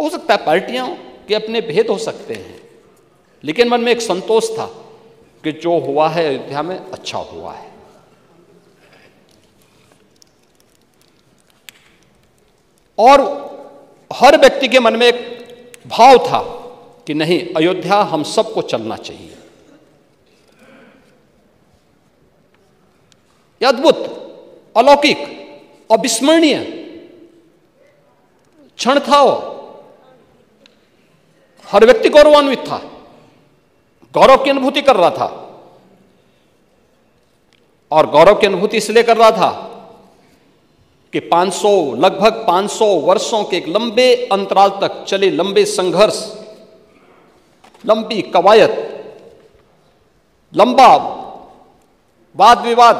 हो सकता है पार्टियां के अपने भेद हो सकते हैं, लेकिन मन में एक संतोष था कि जो हुआ है अयोध्या में अच्छा हुआ है। और हर व्यक्ति के मन में एक भाव था कि नहीं, अयोध्या हम सबको चलना चाहिए। यह अद्भुत, अलौकिक, अविस्मरणीय क्षण था। हर व्यक्ति गौरवान्वित था, गौरव की अनुभूति कर रहा था। और गौरव की अनुभूति इसलिए कर रहा था कि लगभग 500 वर्षों के एक लंबे अंतराल तक चले लंबे संघर्ष, लंबी कवायद, लंबा वाद विवाद,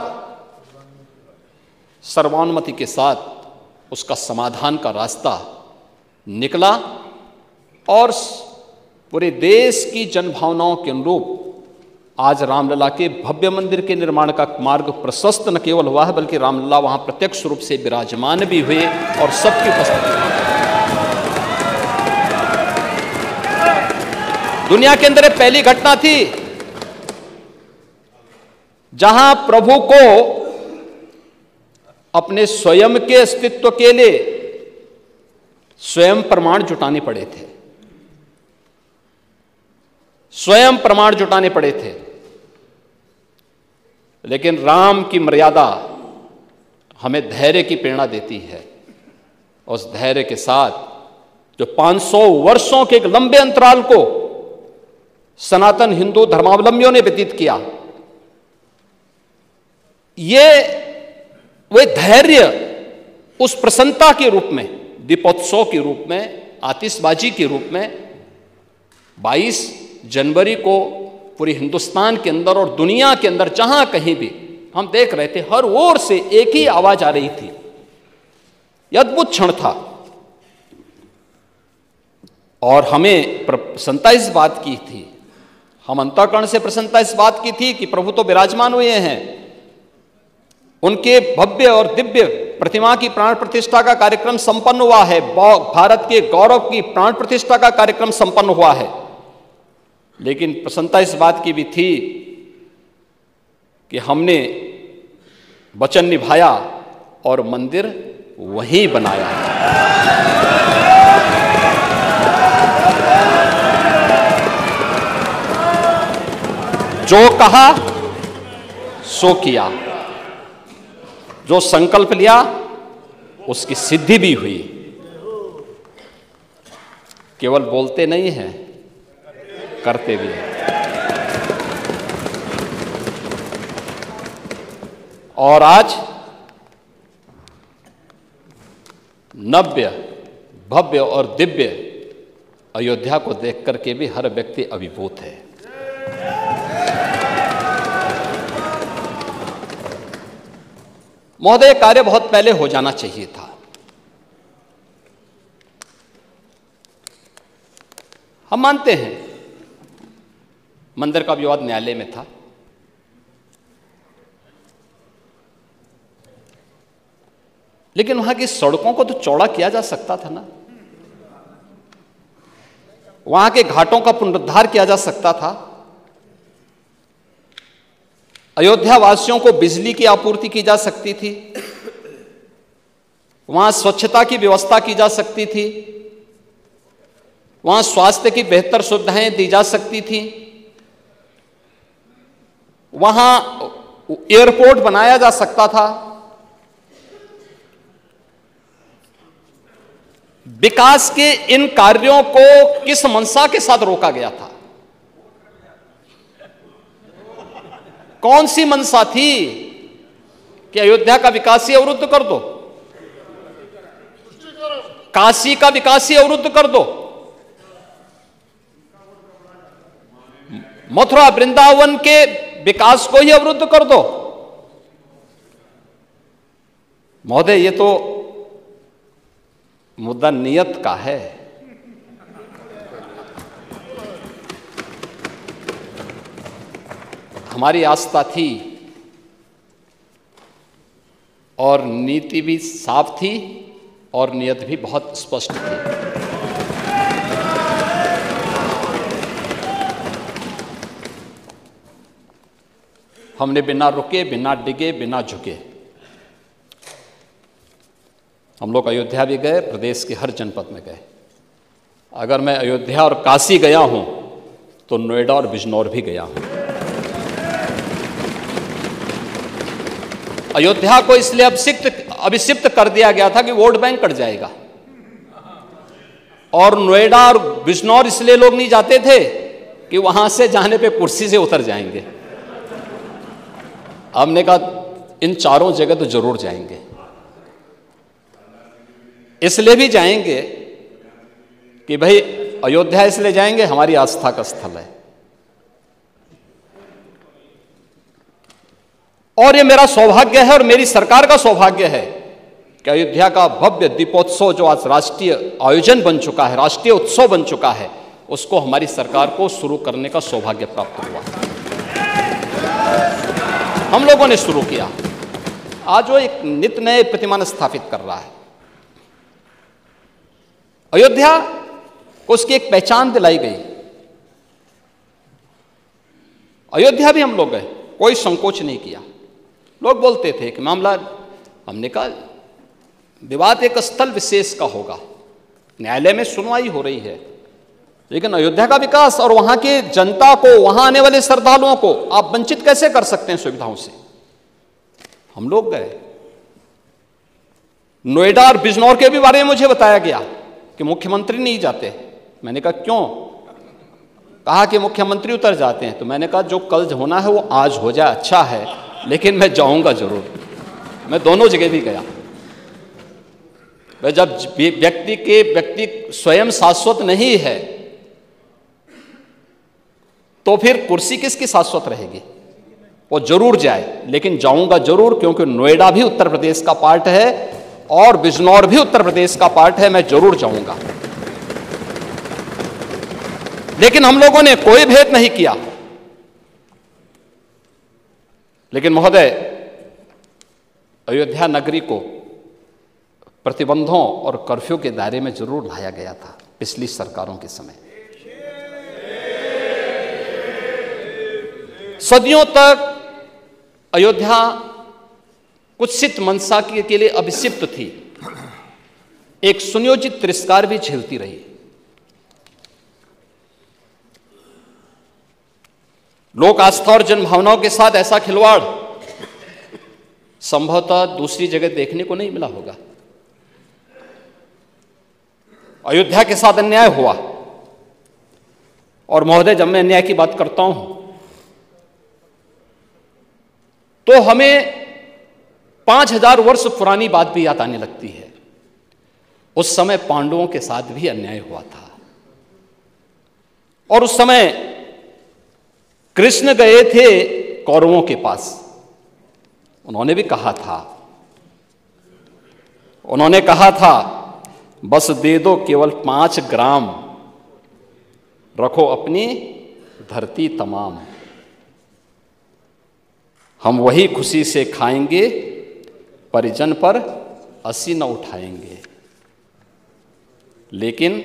सर्वानुमति के साथ उसका समाधान का रास्ता निकला और पूरे देश की जनभावनाओं के अनुरूप आज रामलला के भव्य मंदिर के निर्माण का मार्ग प्रशस्त न केवल हुआ है, बल्कि रामलला वहां प्रत्यक्ष रूप से विराजमान भी हुए और सबकी उपस्थिति। दुनिया के अंदर पहली घटना थी जहां प्रभु को अपने स्वयं के अस्तित्व के लिए स्वयं प्रमाण जुटाने पड़े थे, स्वयं प्रमाण जुटाने पड़े थे। लेकिन राम की मर्यादा हमें धैर्य की प्रेरणा देती है। उस धैर्य के साथ जो 500 वर्षों के एक लंबे अंतराल को सनातन हिंदू धर्मावलंबियों ने व्यतीत किया, ये वे धैर्य उस प्रसन्नता के रूप में, दीपोत्सव के रूप में, आतिशबाजी के रूप में 22 जनवरी को पूरे हिंदुस्तान के अंदर और दुनिया के अंदर जहां कहीं भी हम देख रहे थे, हर ओर से एक ही आवाज आ रही थी। यह अद्भुत क्षण था और हमें प्रसन्नता इस बात की थी, हम अंतःकरण से प्रसन्नता इस बात की थी कि प्रभु तो विराजमान हुए हैं, उनके भव्य और दिव्य प्रतिमा की प्राण प्रतिष्ठा का कार्यक्रम संपन्न हुआ है, भारत के गौरव की प्राण प्रतिष्ठा का कार्यक्रम संपन्न हुआ है। लेकिन प्रसन्नता इस बात की भी थी कि हमने वचन निभाया और मंदिर वहीं बनाया। जो कहा सो किया, जो संकल्प लिया उसकी सिद्धि भी हुई। केवल बोलते नहीं हैं, करते भी हैं। और आज नव्य, भव्य और दिव्य अयोध्या को देख करके भी हर व्यक्ति अभिभूत है। महोदय, कार्य बहुत पहले हो जाना चाहिए था। हम मानते हैं मंदिर का विवाद न्यायालय में था, लेकिन वहां की सड़कों को तो चौड़ा किया जा सकता था ना, वहां के घाटों का पुनरुद्धार किया जा सकता था, अयोध्या वासियों को बिजली की आपूर्ति की जा सकती थी, वहां स्वच्छता की व्यवस्था की जा सकती थी, वहां स्वास्थ्य की बेहतर सुविधाएं दी जा सकती थी, वहां एयरपोर्ट बनाया जा सकता था। विकास के इन कार्यों को किस मंशा के साथ रोका गया था? कौन सी मंशा थी कि अयोध्या का विकास ही अवरुद्ध कर दो, काशी का विकास ही अवरुद्ध कर दो, मथुरा वृंदावन के विकास को ही अवरुद्ध कर दो? महोदय, ये तो मुद्दा नियत का है। हमारी आस्था थी और नीति भी साफ थी और नियत भी बहुत स्पष्ट थी। हमने बिना रुके, बिना डिगे, बिना झुके हम लोग अयोध्या भी गए, प्रदेश के हर जनपद में गए। अगर मैं अयोध्या और काशी गया हूं तो नोएडा और बिजनौर भी गया हूं। अयोध्या को इसलिए अभिषिक्त कर दिया गया था कि वोट बैंक कट जाएगा, और नोएडा और बिजनौर इसलिए लोग नहीं जाते थे कि वहां से जाने पे कुर्सी से उतर जाएंगे। हमने कहा इन चारों जगह तो जरूर जाएंगे। इसलिए भी जाएंगे कि भाई अयोध्या इसलिए जाएंगे, हमारी आस्था का स्थल है, और ये मेरा सौभाग्य है और मेरी सरकार का सौभाग्य है कि अयोध्या का भव्य दीपोत्सव जो आज राष्ट्रीय आयोजन बन चुका है, राष्ट्रीय उत्सव बन चुका है, उसको हमारी सरकार को शुरू करने का सौभाग्य प्राप्त हुआ। हम लोगों ने शुरू किया। आज वो एक नित नए प्रतिमान स्थापित कर रहा है। अयोध्या को उसकी एक पहचान दिलाई गई। अयोध्या भी हम लोग गए, कोई संकोच नहीं किया। लोग बोलते थे कि मामला, हमने कहा विवाद एक स्थल विशेष का होगा, न्यायालय में सुनवाई हो रही है, लेकिन अयोध्या का विकास और वहां की जनता को, वहां आने वाले श्रद्धालुओं को आप वंचित कैसे कर सकते हैं सुविधाओं से। हम लोग गए। नोएडा और बिजनौर के भी बारे में मुझे बताया गया कि मुख्यमंत्री नहीं जाते। मैंने कहा क्यों? कहा कि मुख्यमंत्री उतर जाते हैं। तो मैंने कहा जो कल होना है वो आज हो जाए, अच्छा है, लेकिन मैं जाऊंगा जरूर। मैं दोनों जगह भी गया। जब व्यक्ति स्वयं शाश्वत नहीं है तो फिर कुर्सी किसकी शाश्वत रहेगी? वो जरूर जाए, लेकिन जाऊंगा जरूर, क्योंकि नोएडा भी उत्तर प्रदेश का पार्ट है और बिजनौर भी उत्तर प्रदेश का पार्ट है। मैं जरूर जाऊंगा। लेकिन हम लोगों ने कोई भेद नहीं किया। लेकिन महोदय, अयोध्या नगरी को प्रतिबंधों और कर्फ्यू के दायरे में जरूर लाया गया था पिछली सरकारों के समय। सदियों तक अयोध्या कुत्सित मनसा के लिए अभिषिक्त थी, एक सुनियोजित तिरस्कार भी झेलती रही। लोक आस्था और जनभावनाओं के साथ ऐसा खिलवाड़ संभवतः दूसरी जगह देखने को नहीं मिला होगा। अयोध्या के साथ अन्याय हुआ, और महोदय जब मैं अन्याय की बात करता हूं तो हमें 5000 वर्ष पुरानी बात भी याद आने लगती है। उस समय पांडवों के साथ भी अन्याय हुआ था, और उस समय कृष्ण गए थे कौरवों के पास। उन्होंने भी कहा था बस दे दो केवल 5 ग्राम, रखो अपनी धरती तमाम। हम वही खुशी से खाएंगे, परिजन पर असी न उठाएंगे। लेकिन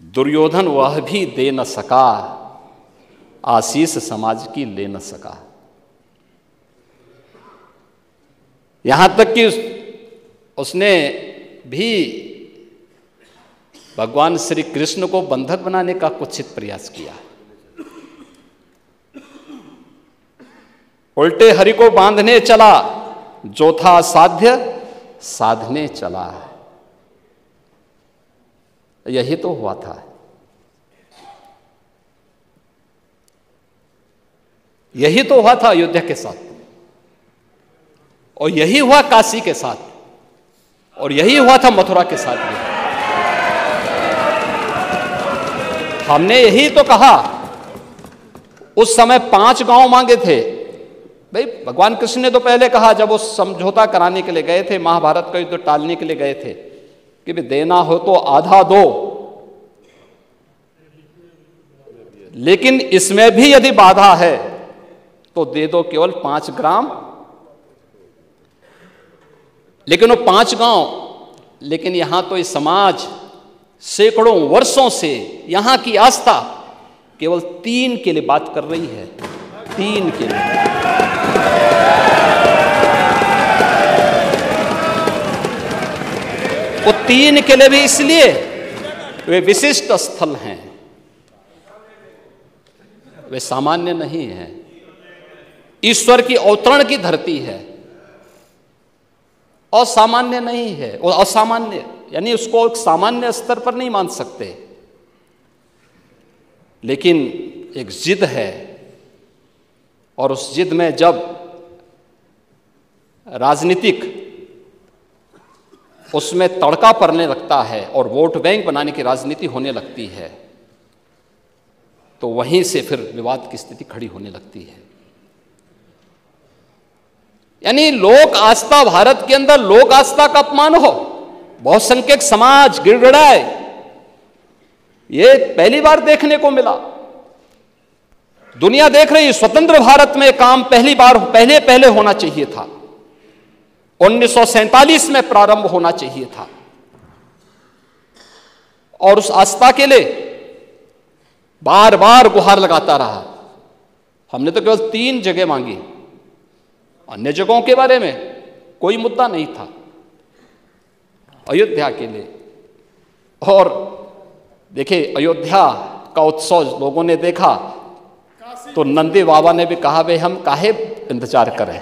दुर्योधन वह भी दे न सका, आशीष समाज की ले न सका। यहां तक कि उसने भी भगवान श्री कृष्ण को बंधक बनाने का कुत्सित प्रयास किया। उल्टे हरि को बांधने चला, जो था साध्य साधने चला। यही तो हुआ था। यही तो हुआ था अयोध्या के साथ, और यही हुआ काशी के साथ, और यही हुआ था मथुरा के साथ भी। हमने यही तो कहा। उस समय 5 गांव मांगे थे। भाई भगवान कृष्ण ने तो पहले कहा, जब वो समझौता कराने के लिए गए थे, महाभारत का युद्ध टालने के लिए गए थे, कि भाई देना हो तो आधा दो, लेकिन इसमें भी यदि बाधा है तो दे दो केवल 5 ग्राम। लेकिन वो 5 गांव, लेकिन यहां तो इस समाज सैकड़ों वर्षों से यहां की आस्था केवल 3 के लिए बात कर रही है। 3 किले। वो 3 किले भी इसलिए वे विशिष्ट स्थल हैं, वे सामान्य नहीं है। ईश्वर की अवतरण की धरती है, असामान्य नहीं है। और असामान्य यानी उसको एक सामान्य स्तर पर नहीं मान सकते, लेकिन एक जिद है, और उस जिद में जब राजनीतिक उसमें तड़का पड़ने लगता है और वोट बैंक बनाने की राजनीति होने लगती है, तो वहीं से फिर विवाद की स्थिति खड़ी होने लगती है। यानी लोक आस्था, भारत के अंदर लोक आस्था का अपमान हो, बहुसंख्यक समाज गिड़गिड़ाए, ये पहली बार देखने को मिला। दुनिया देख रही, स्वतंत्र भारत में काम पहले होना चाहिए था, 1947 में प्रारंभ होना चाहिए था, और उस आस्था के लिए बार बार गुहार लगाता रहा। हमने तो केवल 3 जगह मांगी, अन्य जगहों के बारे में कोई मुद्दा नहीं था। अयोध्या के लिए, और देखिए अयोध्या का उत्सव लोगों ने देखा तो नंदी बाबा ने भी कहा, भाई हम काहे इंतजार करें।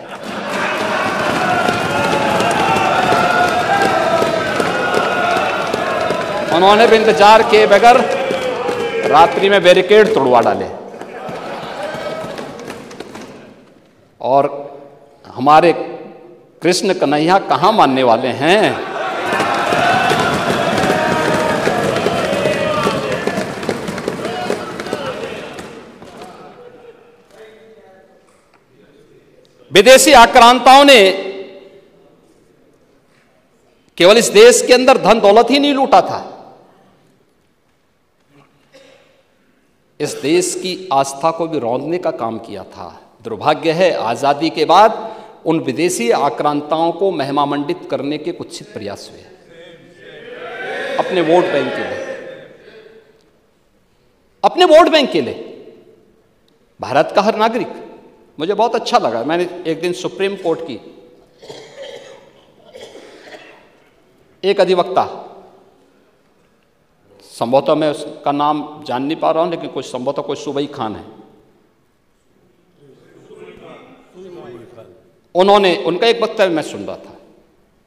उन्होंने भी इंतजार किए बगैर रात्रि में बैरिकेड तोड़वा डाले, और हमारे कृष्ण कन्हैया कहां मानने वाले हैं। विदेशी आक्रांताओं ने केवल इस देश के अंदर धन दौलत ही नहीं लूटा था, इस देश की आस्था को भी रौंदने का काम किया था। दुर्भाग्य है, आजादी के बाद उन विदेशी आक्रांताओं को महिमामंडित करने के कुत्सित प्रयास हुए अपने वोट बैंक के लिए, अपने वोट बैंक के लिए। भारत का हर नागरिक, मुझे बहुत अच्छा लगा, मैंने एक दिन सुप्रीम कोर्ट की एक अधिवक्ता, संभवतः मैं उसका नाम जान नहीं पा रहा हूं, लेकिन कुछ संभवतः कोई सुबई खान है, उनका एक वक्तव्य मैं सुन रहा था,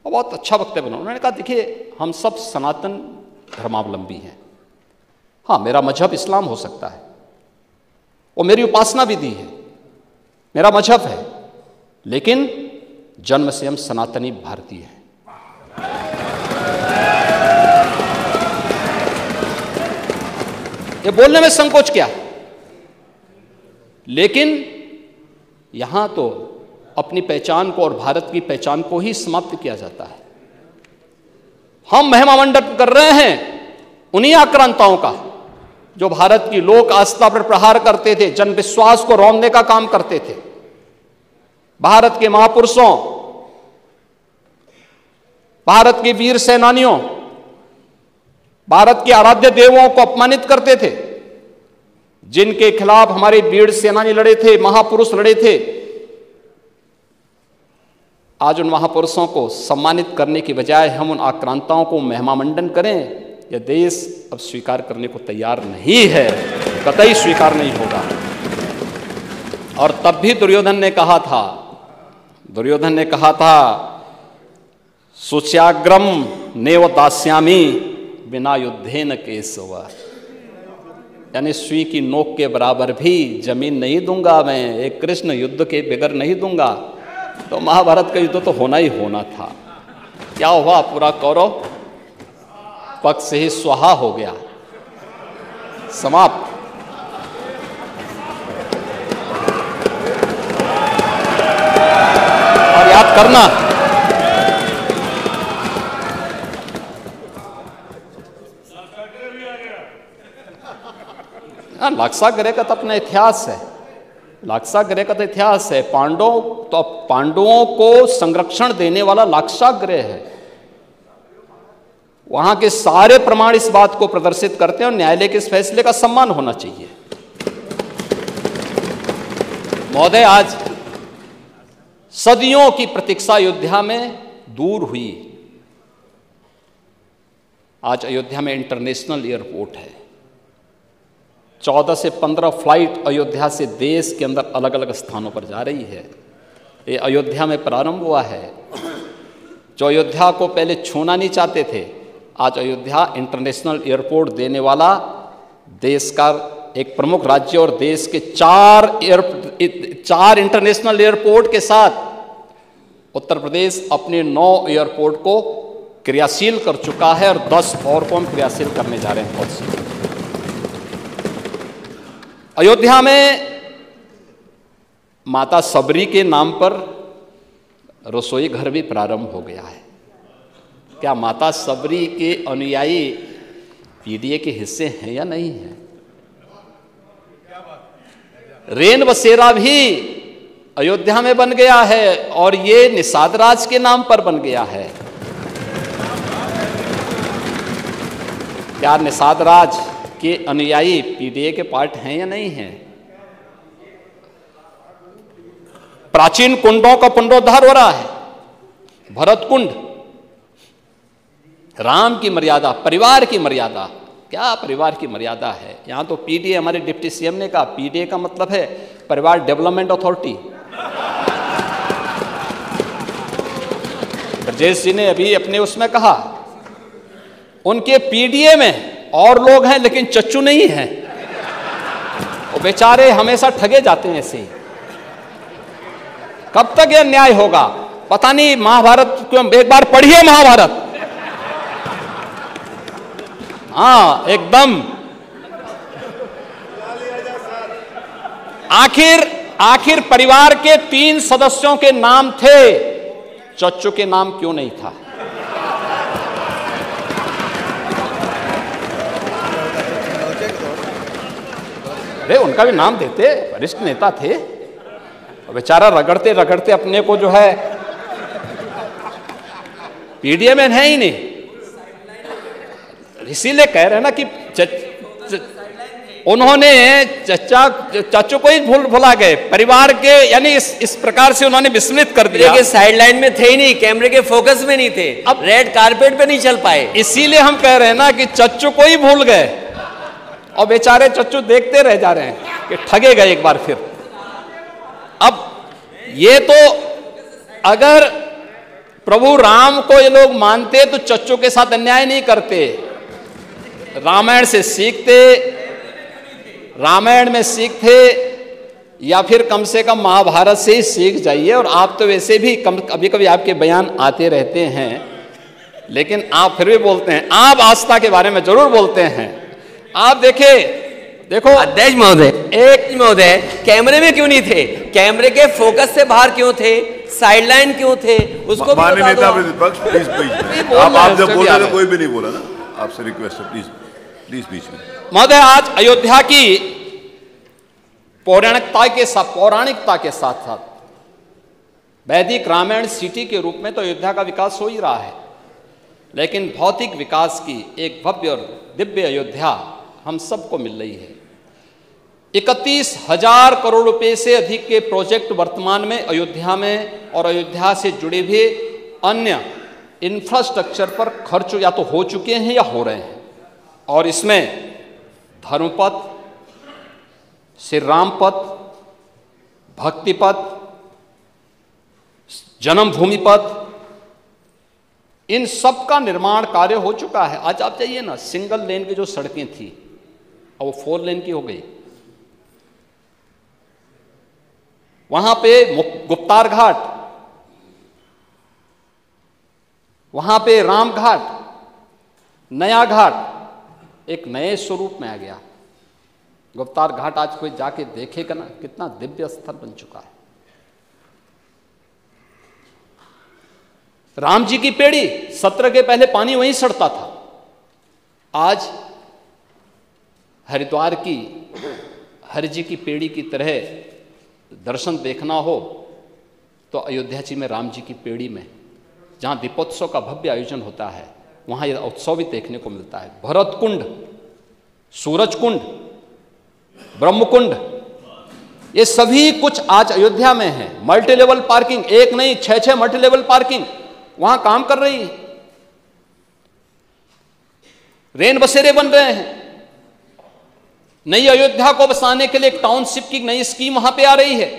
और बहुत अच्छा वक्तव्य बना। उन्होंने कहा, देखिए हम सब सनातन धर्मावलंबी हैं, हाँ मेरा मजहब इस्लाम हो सकता है, और मेरी उपासना विधि है, मेरा मजहब है, लेकिन जन्म से हम सनातनी भारतीय हैं। ये बोलने में संकोच क्या, लेकिन यहां तो अपनी पहचान को और भारत की पहचान को ही समाप्त किया जाता है। हम महिमामंडन कर रहे हैं उन्हीं आक्रांताओं का जो भारत की लोक आस्था पर प्रहार करते थे, जन विश्वास को रौंदने का काम करते थे। भारत के महापुरुषों, भारत के वीर सेनानियों, भारत के आराध्य देवों को अपमानित करते थे, जिनके खिलाफ हमारे वीर सेनानी लड़े थे, महापुरुष लड़े थे। आज उन महापुरुषों को सम्मानित करने की बजाय हम उन आक्रांताओं को महिमामंडन करें, यह देश अब स्वीकार करने को तैयार नहीं है, कतई स्वीकार नहीं होगा। और तब भी दुर्योधन ने कहा था, सुच्याग्रम नेव दास्यामी बिना युद्धेन केशव, यानी सुई की नोक के बराबर भी जमीन नहीं दूंगा मैं, एक कृष्ण युद्ध के बगैर नहीं दूंगा। तो महाभारत का युद्ध तो होना ही होना था। क्या हुआ, पूरा कौरव पक्ष से ही स्वाहा हो गया, समाप्त। और याद करना, लाक्षागृह का तो अपना इतिहास है, लाक्षागृह का तो इतिहास है। पांडवों को संरक्षण देने वाला लाक्षागृह है। वहां के सारे प्रमाण इस बात को प्रदर्शित करते हैं, और न्यायालय के इस फैसले का सम्मान होना चाहिए। महोदय, आज सदियों की प्रतीक्षा अयोध्या में दूर हुई। आज अयोध्या में इंटरनेशनल एयरपोर्ट है। 14 से 15 फ्लाइट अयोध्या से देश के अंदर अलग अलग स्थानों पर जा रही है। ये अयोध्या में प्रारंभ हुआ है। जो अयोध्या को पहले छूना नहीं चाहते थे, आज अयोध्या इंटरनेशनल एयरपोर्ट देने वाला देश का एक प्रमुख राज्य और देश के 4 इंटरनेशनल एयरपोर्ट के साथ उत्तर प्रदेश अपने 9 एयरपोर्ट को क्रियाशील कर चुका है और 10 और को हम क्रियाशील करने जा रहे हैं बहुत सी। अयोध्या में माता सबरी के नाम पर रसोई घर भी प्रारंभ हो गया है। क्या माता सबरी के अनुयायी पीडीए के हिस्से हैं या नहीं हैं? रेन बसेरा भी अयोध्या में बन गया है और ये निषाद राज के नाम पर बन गया है। क्या निषाद राज के अनुयायी पीडीए के पार्ट हैं या नहीं हैं? प्राचीन कुंडों का पुनरुद्धार हो रहा है। भरत कुंड, राम की मर्यादा, परिवार की मर्यादा। क्या परिवार की मर्यादा है? यहां तो पीडीए, हमारे डिप्टी सीएम ने कहा, पीडीए का मतलब है परिवार डेवलपमेंट अथॉरिटी। ब्रजेश जी ने अभी अपने उसमें कहा, उनके पीडीए में और लोग हैं लेकिन चच्चू नहीं है। वो बेचारे हमेशा ठगे जाते हैं ऐसे ही। कब तक यह न्याय होगा पता नहीं। महाभारत क्यों, एक बार पढ़िए महाभारत। हाँ, एकदम। आखिर परिवार के 3 सदस्यों के नाम थे, चच्चू के नाम क्यों नहीं था? अरे उनका भी नाम देते, वरिष्ठ नेता थे। बेचारा रगड़ते रगड़ते अपने को जो है पीडीए में है ही नहीं। इसीलिए कह रहे हैं ना कि उन्होंने चाचू को ही भुला गए, परिवार के, यानी इस प्रकार से उन्होंने विस्मृत कर दिया कि साइडलाइन में थे ही नहीं, कैमरे के फोकस में नहीं थे, अब रेड कारपेट पे नहीं चल पाए। इसीलिए हम कह रहे हैं ना कि चच्चू को ही भूल गए और बेचारे चच्चू देखते रह जा रहे हैं कि ठगे गए एक बार फिर। अब ये तो अगर प्रभु राम को ये लोग मानते तो चच्चू के साथ अन्याय नहीं करते। रामायण से सीखते, रामायण में सीखते, या फिर कम से कम महाभारत से ही सीख जाइए। और आप तो वैसे भी कभी कभी आपके बयान आते रहते हैं, लेकिन आप फिर भी बोलते हैं। आप आस्था के बारे में जरूर बोलते हैं। आप देखो अध्यक्ष महोदय कैमरे में क्यों नहीं थे? कैमरे के फोकस से बाहर क्यों थे? साइडलाइन क्यों थे? उसको माननीय नेता प्रतिपक्ष, प्लीज आप जब बोल रहे थे कोई भी नहीं बोला ना, आपसे रिक्वेस्ट है प्लीज बीच में। महोदय, आज अयोध्या की पौराणिकता के साथ साथ वैदिक रामायण सिटी के रूप में तो अयोध्या का विकास हो ही रहा है, लेकिन भौतिक विकास की एक भव्य और दिव्य अयोध्या हम सबको मिल रही है। 31,000 करोड़ रुपए से अधिक के प्रोजेक्ट वर्तमान में अयोध्या में और अयोध्या से जुड़े हुए अन्य इंफ्रास्ट्रक्चर पर खर्च या तो हो चुके हैं या हो रहे हैं। और इसमें धर्मपथ, श्री राम पथ, भक्ति पथ, जन्मभूमि पथ, इन सब का निर्माण कार्य हो चुका है। आज आप जाइए ना, सिंगल लेन की जो सड़कें थी अब वो 4 लेन की हो गई। वहां पे गुप्तार घाट, वहां पे राम घाट, नया घाट एक नए स्वरूप में आ गया। गुप्तार घाट आज कोई जाके देखेगा ना, कितना दिव्य स्थल बन चुका है। राम जी की पेड़ी, सत्र के पहले पानी वहीं सड़ता था। आज हरिद्वार की हरि जी की पेड़ी की तरह दर्शन देखना हो तो अयोध्या जी में राम जी की पेड़ी में, जहां दीपोत्सव का भव्य आयोजन होता है, वहां यह उत्सव भी देखने को मिलता है। भरत कुंड, सूरज कुंड, ब्रह्म कुंड, ये सभी कुछ आज अयोध्या में है। मल्टी लेवल पार्किंग, एक नहीं 6 मल्टी लेवल पार्किंग वहां काम कर रही है। रेन बसेरे बन रहे हैं। नई अयोध्या को बसाने के लिए एक टाउनशिप की नई स्कीम वहां पे आ रही है।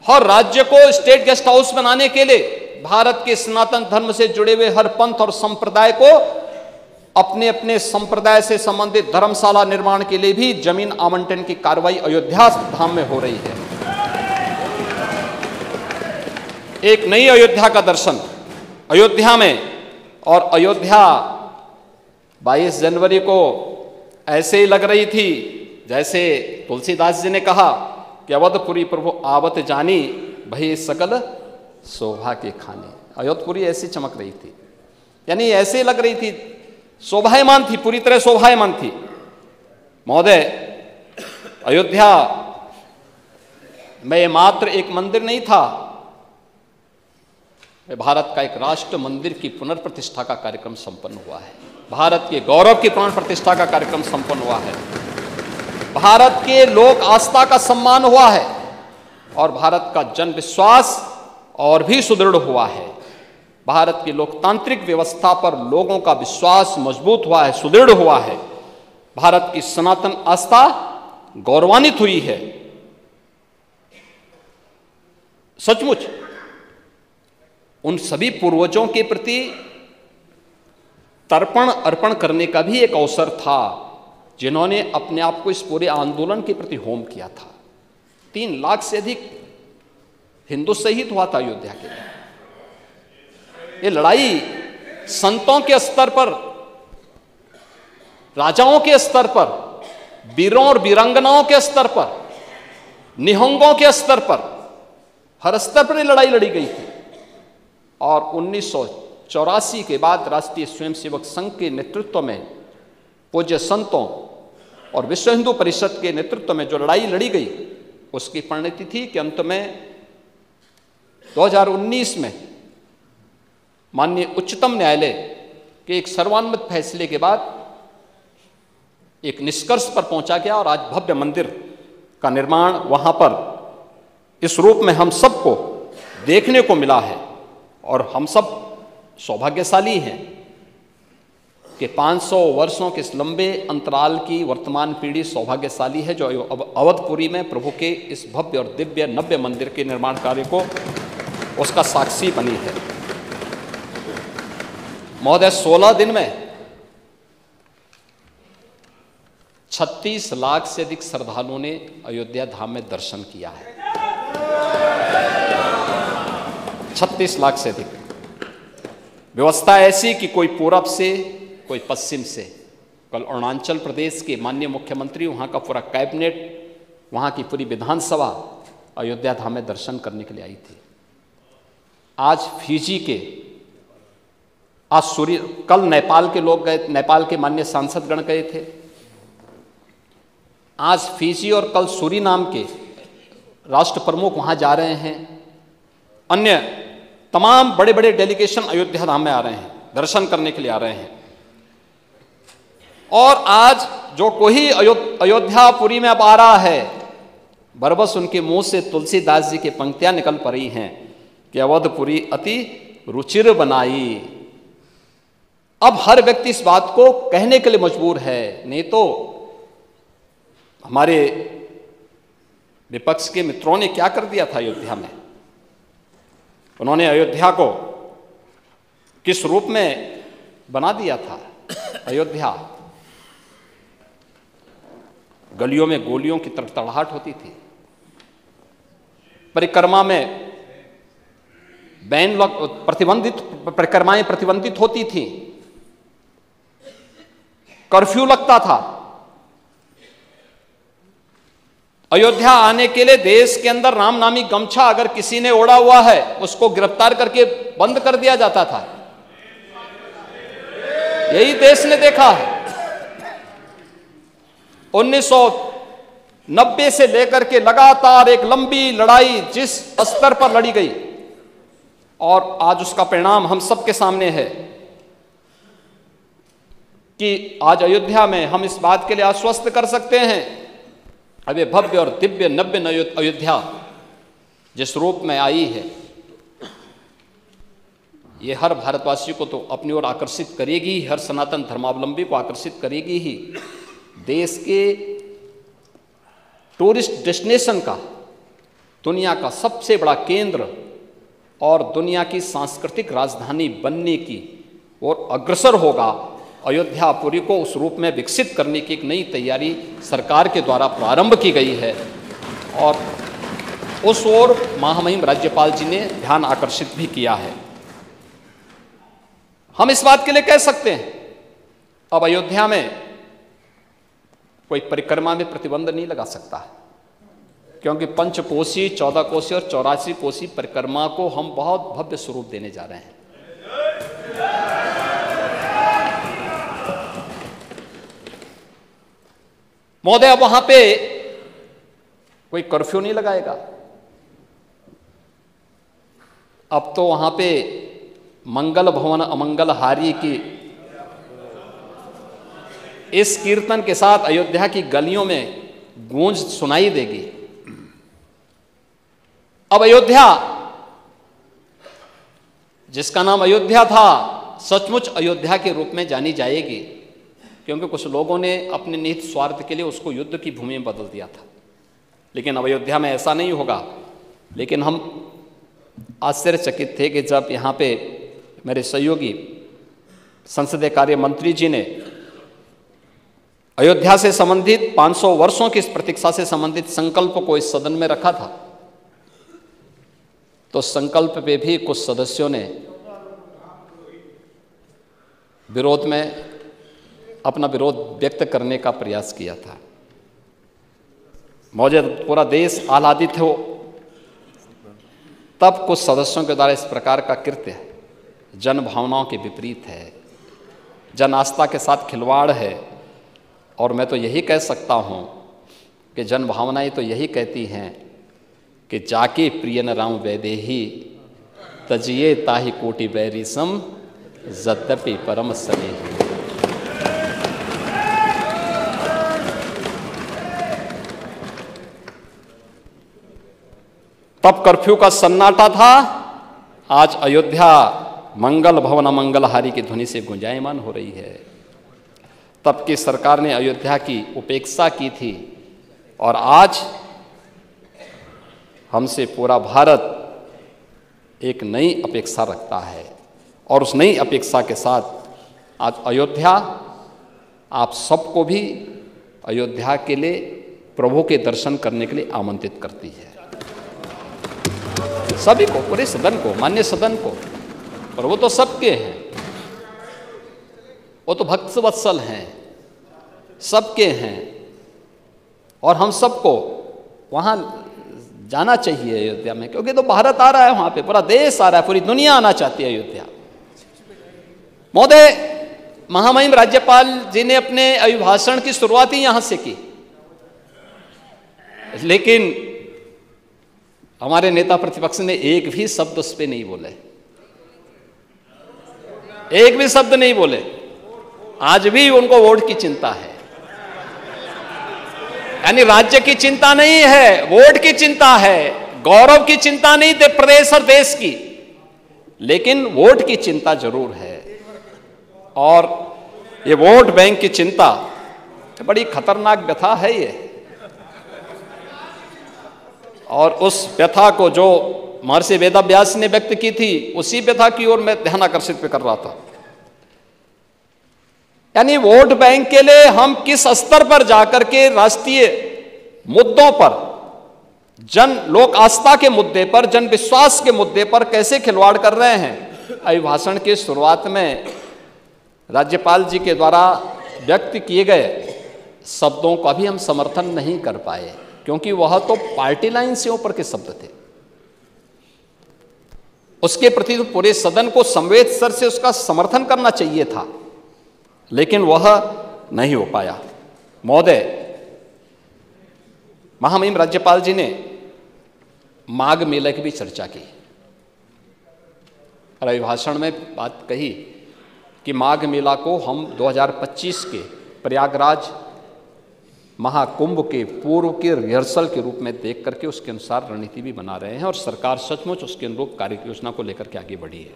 हर राज्य को स्टेट गेस्ट हाउस बनाने के लिए भारत के सनातन धर्म से जुड़े हुए हर पंथ और संप्रदाय को अपने अपने संप्रदाय से संबंधित धर्मशाला निर्माण के लिए भी जमीन आवंटन की कार्रवाई अयोध्या धाम में हो रही है। एक नई अयोध्या का दर्शन अयोध्या में। और अयोध्या 22 जनवरी को ऐसे ही लग रही थी जैसे तुलसीदास जी ने कहा कि अवधपुरी प्रभु आवत जानी भई सकल शोभा के खाने। अयोधपुरी ऐसी चमक रही थी, यानी ऐसे लग रही थी, शोभायमान थी, पूरी तरह शोभायमान थी। महोदय, अयोध्या में मात्र एक मंदिर नहीं था, भारत का एक राष्ट्र मंदिर की पुनर्प्रतिष्ठा का कार्यक्रम संपन्न हुआ है। भारत के गौरव की प्राण प्रतिष्ठा का कार्यक्रम संपन्न हुआ है। भारत के लोक आस्था का सम्मान हुआ है और भारत का जन विश्वास और भी सुदृढ़ हुआ है। भारत की लोकतांत्रिक व्यवस्था पर लोगों का विश्वास मजबूत हुआ है, सुदृढ़ हुआ है। भारत की सनातन आस्था गौरवान्वित हुई है। सचमुच उन सभी पूर्वजों के प्रति तर्पण अर्पण करने का भी एक अवसर था जिन्होंने अपने आप को इस पूरे आंदोलन के प्रति होम किया था। 3 लाख से अधिक हिंदू शहीद हुआ था अयोध्या के लिए। ये लड़ाई संतों के स्तर पर, राजाओं के स्तर पर, वीरों और वीरांगनाओं के स्तर पर, निहंगों के स्तर पर, हर स्तर पर ये लड़ाई लड़ी गई थी। और 1984 के बाद राष्ट्रीय स्वयंसेवक संघ के नेतृत्व में, पूज्य संतों और विश्व हिंदू परिषद के नेतृत्व में जो लड़ाई लड़ी गई, उसकी परिणति थी कि अंत में 2019 में माननीय उच्चतम न्यायालय के एक सर्वानुमत फैसले के बाद एक निष्कर्ष पर पहुंचा गया और आज भव्य मंदिर का निर्माण वहां पर इस रूप में हम सबको देखने को मिला है। और हम सब सौभाग्यशाली हैं कि 500 वर्षों के इस लंबे अंतराल की वर्तमान पीढ़ी सौभाग्यशाली है जो अवधपुरी में प्रभु के इस भव्य और दिव्य नव्य मंदिर के निर्माण कार्य को उसका साक्षी बनी है। महोदय, 16 दिन में 36 लाख से अधिक श्रद्धालुओं ने अयोध्या धाम में दर्शन किया है। 36 लाख से अधिक। व्यवस्था ऐसी कि कोई पूरब से, कोई पश्चिम से। कल अरुणाचल प्रदेश के माननीय मुख्यमंत्री, वहाँ का पूरा कैबिनेट, वहाँ की पूरी विधानसभा अयोध्या धाम में दर्शन करने के लिए आई थी। आज फिजी के, कल नेपाल के लोग गए, नेपाल के माननीय सांसदगण गए थे। आज फिजी और कल सूरीनाम के राष्ट्र प्रमुख वहाँ जा रहे हैं। अन्य तमाम बड़े बड़े डेलीगेशन अयोध्या धाम में आ रहे हैं, दर्शन करने के लिए आ रहे हैं। और आज जो कोई अयोध्यापुरी में अब आ रहा है, बरबस उनके मुंह से तुलसीदास जी की पंक्तियां निकल पड़ी हैं कि अवधपुरी अति रुचिर बनाई। अब हर व्यक्ति इस बात को कहने के लिए मजबूर है। नहीं तो हमारे विपक्ष के मित्रों ने क्या कर दिया था अयोध्या में। उन्होंने अयोध्या को किस रूप में बना दिया था। अयोध्या गलियों में गोलियों की तड़तड़ाहट होती थी, परिक्रमा में परिक्रमाएं प्रतिबंधित होती थी, कर्फ्यू लगता था। अयोध्या आने के लिए देश के अंदर राम नामी गमछा अगर किसी ने ओढ़ा हुआ है उसको गिरफ्तार करके बंद कर दिया जाता था। यही देश ने देखा है। 1990 से लेकर के लगातार एक लंबी लड़ाई जिस स्तर पर लड़ी गई, और आज उसका परिणाम हम सबके सामने है कि आज अयोध्या में हम इस बात के लिए आश्वस्त कर सकते हैं अब ये भव्य और दिव्य नव्य अयोध्या जिस रूप में आई है, ये हर भारतवासी को तो अपनी ओर आकर्षित करेगी ही, हर सनातन धर्मावलंबी को आकर्षित करेगी ही। देश के टूरिस्ट डेस्टिनेशन का, दुनिया का सबसे बड़ा केंद्र और दुनिया की सांस्कृतिक राजधानी बनने की ओर अग्रसर होगा। अयोध्यापुरी को उस रूप में विकसित करने की एक नई तैयारी सरकार के द्वारा प्रारंभ की गई है और उस ओर महामहिम राज्यपाल जी ने ध्यान आकर्षित भी किया है। हम इस बात के लिए कह सकते हैं अब अयोध्या में कोई परिक्रमा में प्रतिबंध नहीं लगा सकता, क्योंकि पंचकोसी, 14 कोसी और 84 कोसी परिक्रमा को हम बहुत भव्य स्वरूप देने जा रहे हैं। महोदय, अब वहां पे कोई कर्फ्यू नहीं लगाएगा। अब तो वहां पे मंगल भवन अमंगल हारी की इस कीर्तन के साथ अयोध्या की गलियों में गूंज सुनाई देगी। अब अयोध्या, जिसका नाम अयोध्या था, सचमुच अयोध्या के रूप में जानी जाएगी, क्योंकि कुछ लोगों ने अपने निहित स्वार्थ के लिए उसको युद्ध की भूमि में बदल दिया था। लेकिन अब अयोध्या में ऐसा नहीं होगा। लेकिन हम आश्चर्यचकित थे कि जब यहाँ पे मेरे सहयोगी संसदीय कार्य मंत्री जी ने अयोध्या से संबंधित 500 वर्षों की इस प्रतीक्षा से संबंधित संकल्प को इस सदन में रखा था, तो संकल्प पे भी कुछ सदस्यों ने विरोध में अपना विरोध व्यक्त करने का प्रयास किया था। मौजूद पूरा देश आह्लादित हो, तब कुछ सदस्यों के द्वारा इस प्रकार का कृत्य जन भावनाओं के विपरीत है, जन आस्था के साथ खिलवाड़ है। और मैं तो यही कह सकता हूँ कि जन भावनाएं तो यही कहती हैं कि जाके प्रियन राम वैदेही तजिए ताहि कोटि बैरिसम यद्यपि परम स्नेही। तब कर्फ्यू का सन्नाटा था, आज अयोध्या मंगल भवन अमंगलहारी की ध्वनि से गुंजायमान हो रही है। तब की सरकार ने अयोध्या की उपेक्षा की थी और आज हमसे पूरा भारत एक नई अपेक्षा रखता है और उस नई अपेक्षा के साथ आज अयोध्या आप सबको भी अयोध्या के लिए प्रभु के दर्शन करने के लिए आमंत्रित करती है। सभी को, पूरे सदन को, मान्य सदन को। और वो तो सबके हैं, वो तो भक्त वत्सल हैं, सबके हैं और हम सबको वहाँ जाना चाहिए अयोध्या में, क्योंकि तो भारत आ रहा है वहाँ पे, पूरा देश आ रहा है, पूरी दुनिया आना चाहती है अयोध्या। महोदय, महामहिम राज्यपाल जी ने अपने अभिभाषण की शुरुआत ही यहाँ से की, लेकिन हमारे नेता प्रतिपक्ष ने एक भी शब्द उस पर नहीं बोले, एक भी शब्द नहीं बोले। आज भी उनको वोट की चिंता है, यानी राज्य की चिंता नहीं है, वोट की चिंता है, गौरव की चिंता नहीं थे प्रदेश और देश की, लेकिन वोट की चिंता जरूर है। और ये वोट बैंक की चिंता बड़ी खतरनाक व्यथा है ये। और उस व्यथा को जो महर्षि वेदव्यास ने व्यक्त की थी, उसी व्यथा की ओर मैं ध्यान आकर्षित कर रहा था। यानी वोट बैंक के लिए हम किस स्तर पर जाकर के राष्ट्रीय मुद्दों पर, जन लोक आस्था के मुद्दे पर, जन विश्वास के मुद्दे पर कैसे खिलवाड़ कर रहे हैं। अभिभाषण की शुरुआत में राज्यपाल जी के द्वारा व्यक्त किए गए शब्दों का भी हम समर्थन नहीं कर पाए, क्योंकि वह तो पार्टी लाइन से ऊपर के शब्द थे। उसके प्रति तो पूरे सदन को संवेद स्तर से उसका समर्थन करना चाहिए था, लेकिन वह नहीं हो पाया। महोदय, महामहिम राज्यपाल जी ने माघ मेले की भी चर्चा की और अभिभाषण में बात कही कि माघ मेला को हम 2025 के प्रयागराज महाकुंभ के पूर्व के रिहर्सल के रूप में देख करके उसके अनुसार रणनीति भी बना रहे हैं और सरकार सचमुच उसके अनुरूप कार्य योजना को लेकर के आगे बढ़ी है।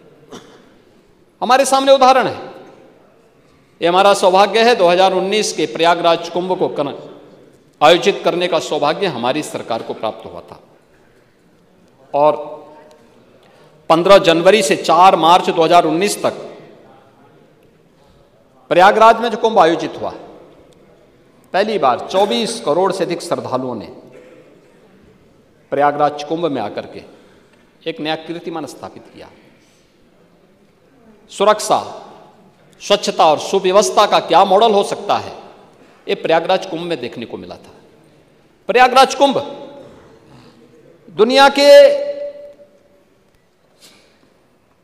हमारे सामने उदाहरण है, ये हमारा सौभाग्य है 2019 के प्रयागराज कुंभ को आयोजित करने का सौभाग्य हमारी सरकार को प्राप्त हुआ था और 15 जनवरी से 4 मार्च 2019 तक प्रयागराज में जो कुंभ आयोजित हुआ, पहली बार 24 करोड़ से अधिक श्रद्धालुओं ने प्रयागराज कुंभ में आकर के एक नया कीर्तिमान स्थापित किया। सुरक्षा, स्वच्छता और सुव्यवस्था का क्या मॉडल हो सकता है, ये प्रयागराज कुंभ में देखने को मिला था। प्रयागराज कुंभ दुनिया के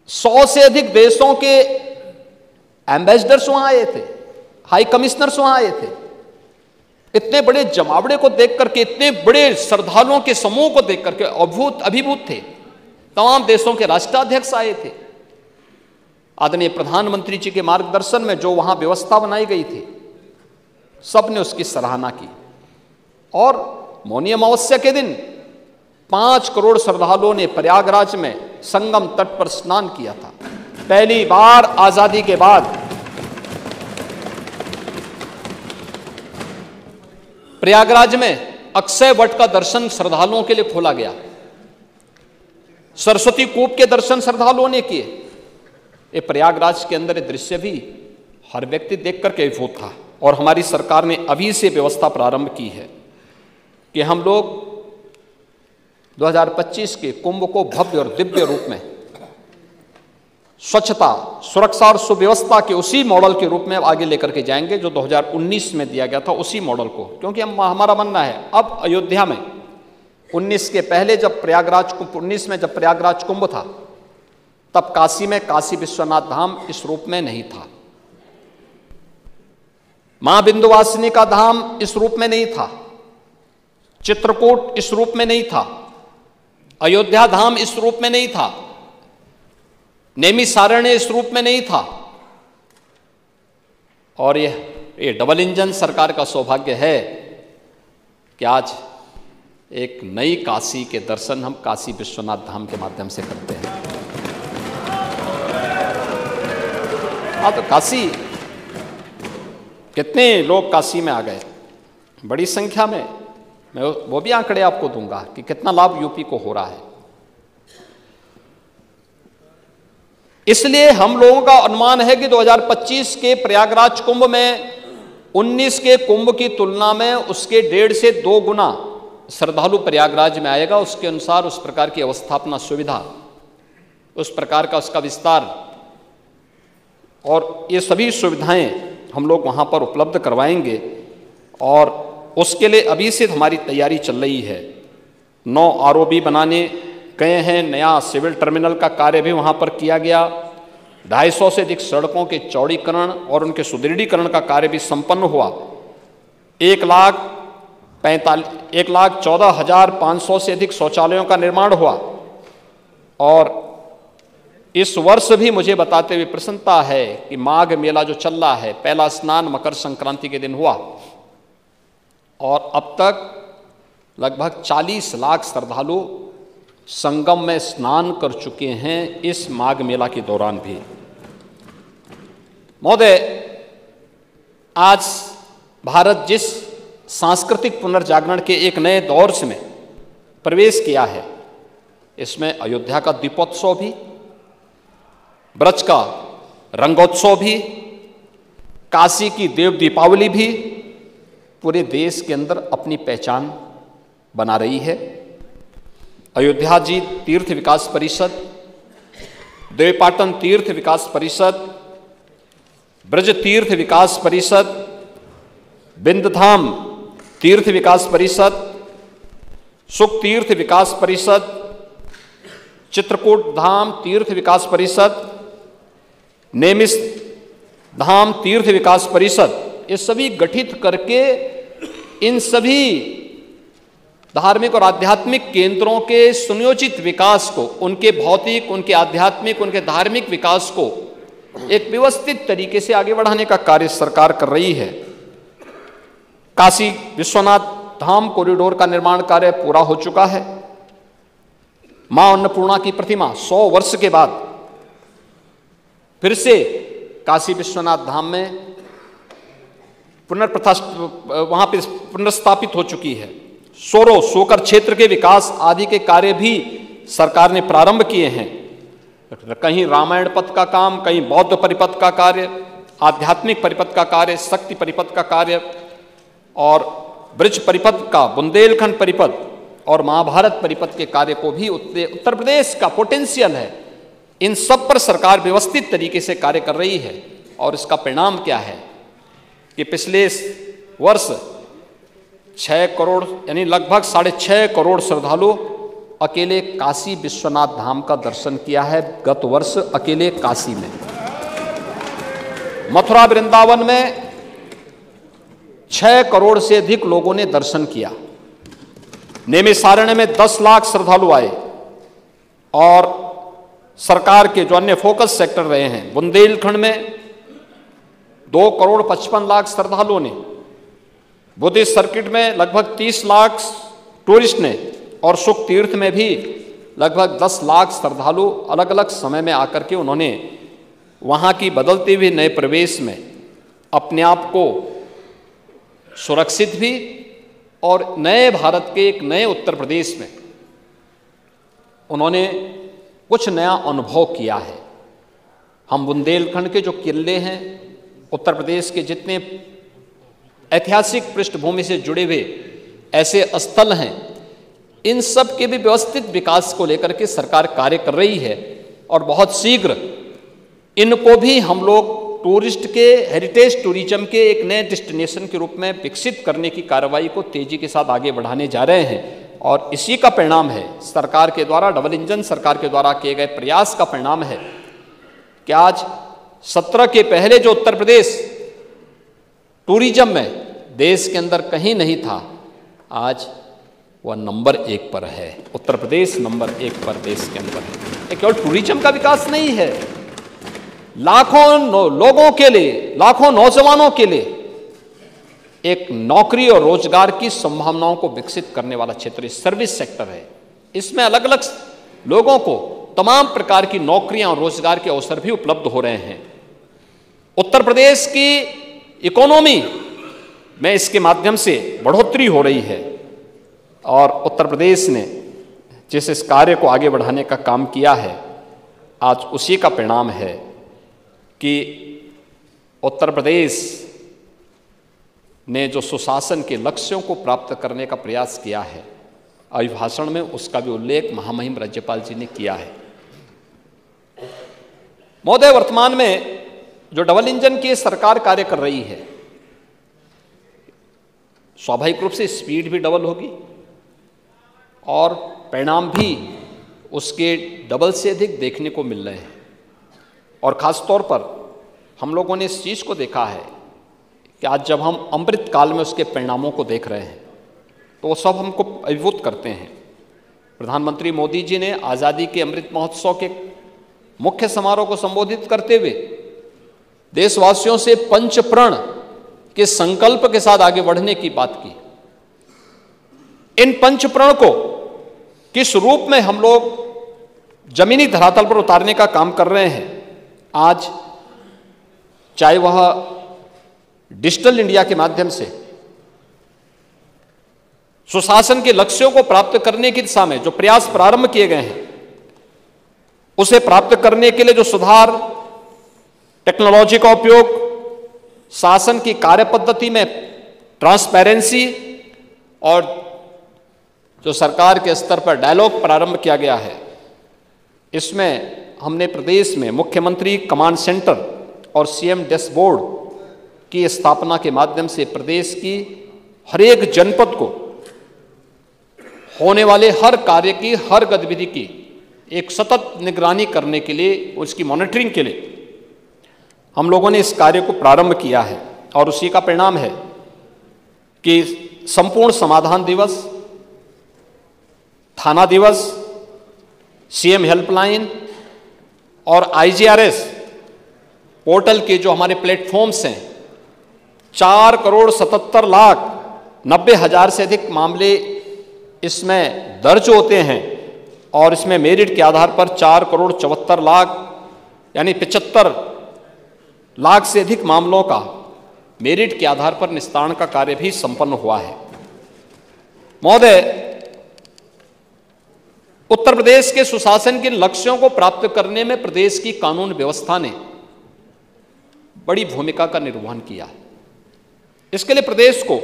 100 से अधिक देशों के एम्बेसडर्स वहां आए थे, हाई कमिश्नर्स वहां आए थे। इतने बड़े जमावड़े को देख करके, इतने बड़े श्रद्धालुओं के समूह को देख करके अभिभूत थे। तमाम देशों के राष्ट्राध्यक्ष आए थे। आदरणीय प्रधानमंत्री जी के मार्गदर्शन में जो वहां व्यवस्था बनाई गई थी, सबने उसकी सराहना की और मौनी अमावस्या के दिन 5 करोड़ श्रद्धालुओं ने प्रयागराज में संगम तट पर स्नान किया था। पहली बार आजादी के बाद प्रयागराज में अक्षय वट का दर्शन श्रद्धालुओं के लिए खोला गया। सरस्वती कूप के दर्शन श्रद्धालुओं ने किए। ये प्रयागराज के अंदर ये दृश्य भी हर व्यक्ति देख करके अभिभूत था और हमारी सरकार ने अभी से व्यवस्था प्रारंभ की है कि हम लोग 2025 के कुंभ को भव्य और दिव्य रूप में स्वच्छता, सुरक्षा और सुव्यवस्था के उसी मॉडल के रूप में आगे लेकर के जाएंगे जो 2019 में दिया गया था, उसी मॉडल को। क्योंकि हमारा मानना है अब अयोध्या में 19 के पहले जब प्रयागराज कुंभ 19 में जब प्रयागराज कुंभ था, तब काशी में काशी विश्वनाथ धाम इस रूप में नहीं था, मां बिंदुवासिनी का धाम इस रूप में नहीं था, चित्रकूट इस रूप में नहीं था, अयोध्या धाम इस रूप में नहीं था, नैमिषारण्य इस रूप में नहीं था। और ये डबल इंजन सरकार का सौभाग्य है कि आज एक नई काशी के दर्शन हम काशी विश्वनाथ धाम के माध्यम से करते हैं। तो काशी, कितने लोग काशी में आ गए, बड़ी संख्या में। मैं वो भी आंकड़े आपको दूंगा कि कितना लाभ यूपी को हो रहा है। इसलिए हम लोगों का अनुमान है कि 2025 के प्रयागराज कुंभ में 19 के कुंभ की तुलना में उसके 1.5 से 2 गुना श्रद्धालु प्रयागराज में आएगा। उसके अनुसार उस प्रकार की अवस्थापना सुविधा, उस प्रकार का उसका विस्तार और ये सभी सुविधाएं हम लोग वहां पर उपलब्ध करवाएंगे और उसके लिए अभी से हमारी तैयारी चल रही है। 9 आरओबी बनाने गए हैं, नया सिविल टर्मिनल का कार्य भी वहां पर किया गया। 250 से अधिक सड़कों के चौड़ीकरण और उनके सुदृढ़ीकरण का कार्य भी संपन्न हुआ। 1,14,500 से अधिक शौचालयों का निर्माण हुआ। और इस वर्ष भी मुझे बताते हुए प्रसन्नता है कि माघ मेला जो चल रहा है, पहला स्नान मकर संक्रांति के दिन हुआ और अब तक लगभग 40 लाख श्रद्धालु संगम में स्नान कर चुके हैं इस माघ मेला के दौरान भी। महोदय, आज भारत जिस सांस्कृतिक पुनर्जागरण के एक नए दौर में प्रवेश किया है, इसमें अयोध्या का दीपोत्सव भी, ब्रज का रंगोत्सव भी, काशी की देव दीपावली भी पूरे देश के अंदर अपनी पहचान बना रही है। अयोध्या जी तीर्थ विकास परिषद, देवपाटन तीर्थ विकास परिषद, ब्रज तीर्थ विकास परिषद, बिंदधाम तीर्थ विकास परिषद, सुख तीर्थ विकास परिषद, चित्रकूट धाम तीर्थ विकास परिषद, नैमिष धाम तीर्थ विकास परिषद, ये सभी गठित करके इन सभी धार्मिक और आध्यात्मिक केंद्रों के सुनियोजित विकास को, उनके भौतिक, उनके आध्यात्मिक, उनके धार्मिक विकास को एक व्यवस्थित तरीके से आगे बढ़ाने का कार्य सरकार कर रही है। काशी विश्वनाथ धाम कॉरिडोर का निर्माण कार्य पूरा हो चुका है। मां अन्नपूर्णा की प्रतिमा 100 वर्ष के बाद फिर से काशी विश्वनाथ धाम में वहां पर पुनर्स्थापित हो चुकी है। सोरो सोकर क्षेत्र के विकास आदि के कार्य भी सरकार ने प्रारंभ किए हैं। कहीं रामायण पथ का काम, कहीं बौद्ध परिपथ का कार्य, आध्यात्मिक परिपथ का कार्य, शक्ति परिपथ का कार्य और ब्रज परिपथ का, बुंदेलखंड परिपथ और महाभारत परिपथ के कार्य को भी उत्तर प्रदेश का पोटेंशियल है, इन सब पर सरकार व्यवस्थित तरीके से कार्य कर रही है। और इसका परिणाम क्या है कि पिछले वर्ष 6 करोड़ यानी लगभग 6.5 करोड़ श्रद्धालु अकेले काशी विश्वनाथ धाम का दर्शन किया है गत वर्ष अकेले काशी में। मथुरा वृंदावन में 6 करोड़ से अधिक लोगों ने दर्शन किया। नैमिषारण्य में 10 लाख श्रद्धालु आए और सरकार के जो अन्य फोकस सेक्टर रहे हैं, बुंदेलखंड में 2 करोड़ 55 लाख श्रद्धालुओं ने, बुद्धिस्ट सर्किट में लगभग 30 लाख टूरिस्ट ने और सुख तीर्थ में भी लगभग 10 लाख श्रद्धालु अलग अलग समय में आकर के उन्होंने वहाँ की बदलते हुए नए प्रवेश में अपने आप को सुरक्षित भी और नए भारत के एक नए उत्तर प्रदेश में उन्होंने कुछ नया अनुभव किया है। हम बुंदेलखंड के जो किले हैं, उत्तर प्रदेश के जितने ऐतिहासिक पृष्ठभूमि से जुड़े हुए ऐसे स्थल हैं, इन सब के भी व्यवस्थित विकास को लेकर के सरकार कार्य कर रही है और बहुत शीघ्र इनको भी हम लोग टूरिस्ट के हेरिटेज टूरिज्म के एक नए डेस्टिनेशन के रूप में विकसित करने की कार्रवाई को तेजी के साथ आगे बढ़ाने जा रहे हैं। और इसी का परिणाम है, सरकार के द्वारा, डबल इंजन सरकार के द्वारा किए गए प्रयास का परिणाम है कि आज 17 के पहले जो उत्तर प्रदेश टूरिज्म में देश के अंदर कहीं नहीं था, आज वह नंबर 1 पर है। उत्तर प्रदेश नंबर 1 पर देश के अंदर है। ये केवल टूरिज्म का विकास नहीं है, लाखों लोगों के लिए, लाखों नौजवानों के लिए एक नौकरी और रोजगार की संभावनाओं को विकसित करने वाला क्षेत्र सर्विस सेक्टर है। इसमें अलग अलग लोगों को तमाम प्रकार की नौकरियां और रोजगार के अवसर भी उपलब्ध हो रहे हैं। उत्तर प्रदेश की इकोनॉमी में इसके माध्यम से बढ़ोतरी हो रही है और उत्तर प्रदेश ने जिस इस कार्य को आगे बढ़ाने का काम किया है, आज उसी का परिणाम है कि उत्तर प्रदेश ने जो सुशासन के लक्ष्यों को प्राप्त करने का प्रयास किया है, अभिभाषण में उसका भी उल्लेख महामहिम राज्यपाल जी ने किया है। महोदय, वर्तमान में जो डबल इंजन की सरकार कार्य कर रही है, स्वाभाविक रूप से स्पीड भी डबल होगी और परिणाम भी उसके डबल से अधिक देखने को मिल रहे हैं। और ख़ास तौर पर हम लोगों ने इस चीज़ को देखा है कि आज जब हम अमृत काल में उसके परिणामों को देख रहे हैं तो वो सब हमको अभिभूत करते हैं। प्रधानमंत्री मोदी जी ने आज़ादी के अमृत महोत्सव के मुख्य समारोह को संबोधित करते हुए देशवासियों से पंच प्रण के संकल्प के साथ आगे बढ़ने की बात की। इन पंच प्रण को किस रूप में हम लोग जमीनी धरातल पर उतारने का काम कर रहे हैं, आज चाहे वह डिजिटल इंडिया के माध्यम से सुशासन के लक्ष्यों को प्राप्त करने की दिशा में जो प्रयास प्रारंभ किए गए हैं, उसे प्राप्त करने के लिए जो सुधार, टेक्नोलॉजी का उपयोग, शासन की कार्य पद्धति में ट्रांसपेरेंसी और जो सरकार के स्तर पर डायलॉग प्रारंभ किया गया है, इसमें हमने प्रदेश में मुख्यमंत्री कमांड सेंटर और सीएम डैशबोर्ड की स्थापना के माध्यम से प्रदेश की हर एक जनपद को होने वाले हर कार्य की, हर गतिविधि की एक सतत निगरानी करने के लिए, उसकी मॉनिटरिंग के लिए हम लोगों ने इस कार्य को प्रारंभ किया है। और उसी का परिणाम है कि संपूर्ण समाधान दिवस, थाना दिवस, सीएम हेल्पलाइन और आईजीआरएस पोर्टल के जो हमारे प्लेटफॉर्म्स हैं, 4 करोड़ 77 लाख 90,000 से अधिक मामले इसमें दर्ज होते हैं और इसमें मेरिट के आधार पर 4,74,00,000 यानी 75 लाख से अधिक मामलों का मेरिट के आधार पर निस्तारण का कार्य भी संपन्न हुआ है। महोदय, उत्तर प्रदेश के सुशासन के लक्ष्यों को प्राप्त करने में प्रदेश की कानून व्यवस्था ने बड़ी भूमिका का निर्वहन किया है। इसके लिए प्रदेश को,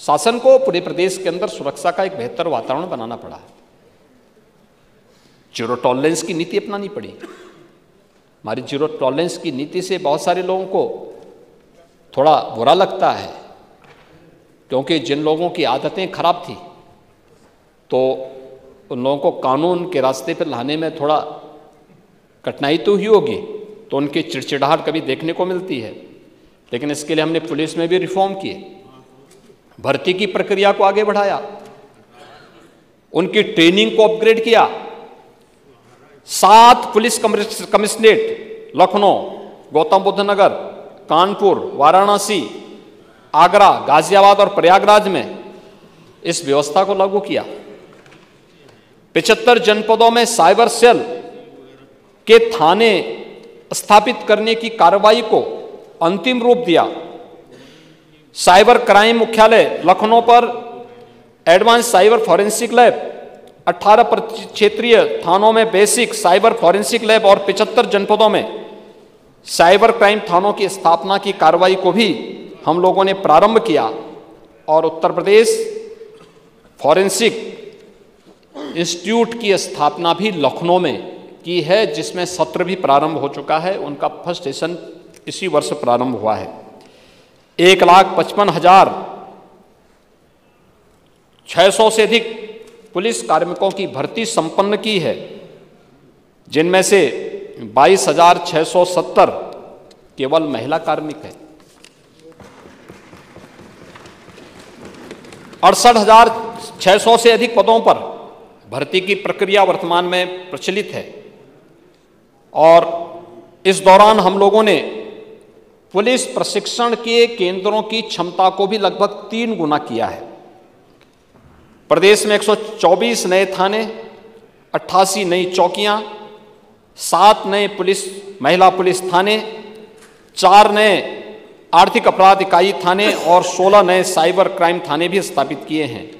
शासन को पूरे प्रदेश के अंदर सुरक्षा का एक बेहतर वातावरण बनाना पड़ा है। जीरो टॉलरेंस की नीति अपनानी पड़ी। हमारी जीरो टॉलरेंस की नीति से बहुत सारे लोगों को थोड़ा बुरा लगता है, क्योंकि जिन लोगों की आदतें खराब थी तो उन लोगों को कानून के रास्ते पर लाने में थोड़ा कठिनाई तो ही होगी, तो उनकी चिड़चिड़ाहट कभी देखने को मिलती है। लेकिन इसके लिए हमने पुलिस में भी रिफॉर्म किए, भर्ती की प्रक्रिया को आगे बढ़ाया, उनकी ट्रेनिंग को अपग्रेड किया। 7 पुलिस कमिश्नरेट लखनऊ, गौतम बुद्ध नगर, कानपुर, वाराणसी, आगरा, गाजियाबाद और प्रयागराज में इस व्यवस्था को लागू किया। 75 जनपदों में साइबर सेल के थाने स्थापित करने की कार्रवाई को अंतिम रूप दिया। साइबर क्राइम मुख्यालय लखनऊ पर एडवांस साइबर फॉरेंसिक लैब, 18 क्षेत्रीय थानों में बेसिक साइबर फॉरेंसिक लैब और 75 जनपदों में साइबर क्राइम थानों की स्थापना की कार्रवाई को भी हम लोगों ने प्रारंभ किया। और उत्तर प्रदेश फॉरेंसिक इंस्टीट्यूट की स्थापना भी लखनऊ में की है, जिसमें सत्र भी प्रारंभ हो चुका है। उनका फर्स्ट सेशन इसी वर्ष प्रारंभ हुआ है। 1,55,600 से अधिक पुलिस कार्मिकों की भर्ती संपन्न की है, जिनमें से 22,670 केवल महिला कार्मिक है। 68,600 से अधिक पदों पर भर्ती की प्रक्रिया वर्तमान में प्रचलित है। और इस दौरान हम लोगों ने पुलिस प्रशिक्षण के केंद्रों की क्षमता को भी लगभग 3 गुना किया है। प्रदेश में 124 नए थाने, 88 नई चौकियां, 7 नए महिला पुलिस थाने, 4 नए आर्थिक अपराध इकाई थाने और 16 नए साइबर क्राइम थाने भी स्थापित किए हैं।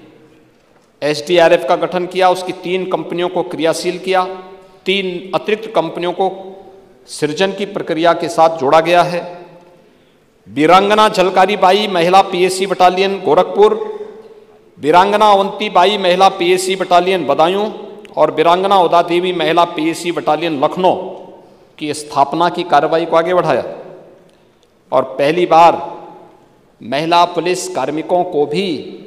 SDRF का गठन किया, उसकी 3 कंपनियों को क्रियाशील किया, 3 अतिरिक्त कंपनियों को सृजन की प्रक्रिया के साथ जोड़ा गया है। वीरांगना झलकारी बाई महिला PSC बटालियन गोरखपुर, वीरांगना अवंती बाई महिला PSC बटालियन बदायूं और वीरांगना उदा देवी महिला PSC बटालियन लखनऊ की स्थापना की कार्रवाई को आगे बढ़ाया। और पहली बार महिला पुलिस कार्मिकों को भी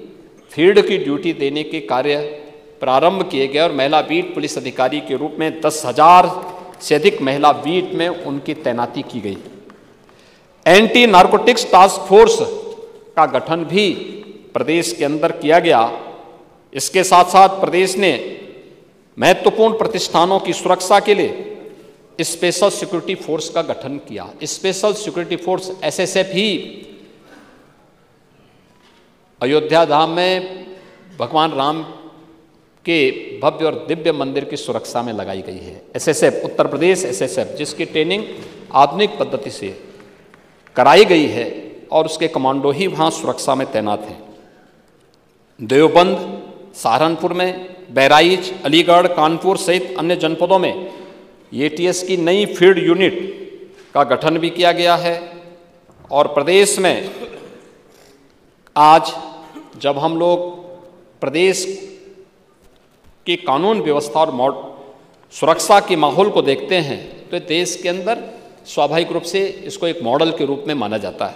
फील्ड की ड्यूटी देने के कार्य प्रारंभ किए गए और महिला बीट पुलिस अधिकारी के रूप में 10,000 से अधिक महिला बीट में उनकी तैनाती की गई। एंटी नारकोटिक्स टास्क फोर्स का गठन भी प्रदेश के अंदर किया गया। इसके साथ साथ प्रदेश ने महत्वपूर्ण प्रतिष्ठानों की सुरक्षा के लिए स्पेशल सिक्योरिटी फोर्स का गठन किया। स्पेशल सिक्योरिटी फोर्स SSF ही अयोध्या धाम में भगवान राम के भव्य और दिव्य मंदिर की सुरक्षा में लगाई गई है। SSF, उत्तर प्रदेश SSF, जिसकी ट्रेनिंग आधुनिक पद्धति से कराई गई है और उसके कमांडो ही वहाँ सुरक्षा में तैनात हैं। देवबंद, सहारनपुर में, बहराइच, अलीगढ़, कानपुर सहित अन्य जनपदों में ATS की नई फील्ड यूनिट का गठन भी किया गया है। और प्रदेश में आज जब हम लोग प्रदेश की कानून व्यवस्था और सुरक्षा के माहौल को देखते हैं तो देश के अंदर स्वाभाविक रूप से इसको एक मॉडल के रूप में माना जाता है।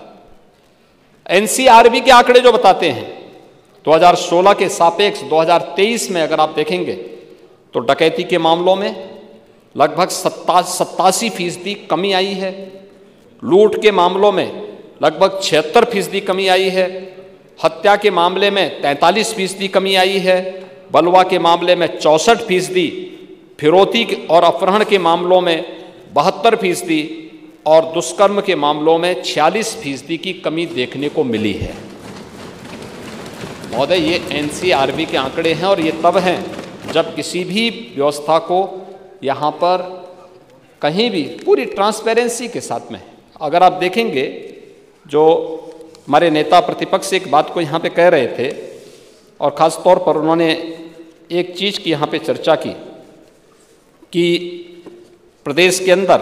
NCRB के आंकड़े जो बताते हैं 2016 के सापेक्ष 2023 में अगर आप देखेंगे तो डकैती के मामलों में लगभग 87% कमी आई है, लूट के मामलों में लगभग 76% कमी आई है, हत्या के मामले में 43% कमी आई है, बलवा के मामले में 64%, फिरौती और अपहरण के मामलों में 72% और दुष्कर्म के मामलों में 46% की कमी देखने को मिली है। महोदय, ये एनसीआरबी के आंकड़े हैं और ये तब हैं जब किसी भी व्यवस्था को यहाँ पर कहीं भी पूरी ट्रांसपेरेंसी के साथ में, अगर आप देखेंगे जो हमारे नेता प्रतिपक्ष एक बात को यहाँ पे कह रहे थे और ख़ास तौर पर उन्होंने एक चीज़ की यहाँ पे चर्चा की कि प्रदेश के अंदर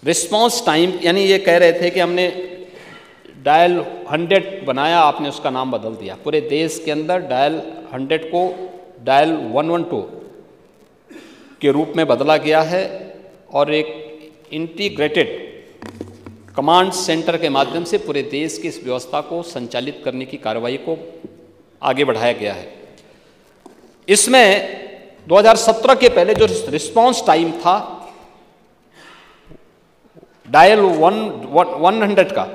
रिस्पांस टाइम, यानी ये कह रहे थे कि हमने डायल 100 बनाया, आपने उसका नाम बदल दिया। पूरे देश के अंदर डायल 100 को डायल 112 के रूप में बदला गया है और एक इंटीग्रेटेड कमांड सेंटर के माध्यम से पूरे देश की इस व्यवस्था को संचालित करने की कार्रवाई को आगे बढ़ाया गया है। इसमें 2017 के पहले जो रिस्पांस टाइम था डायल 100 का,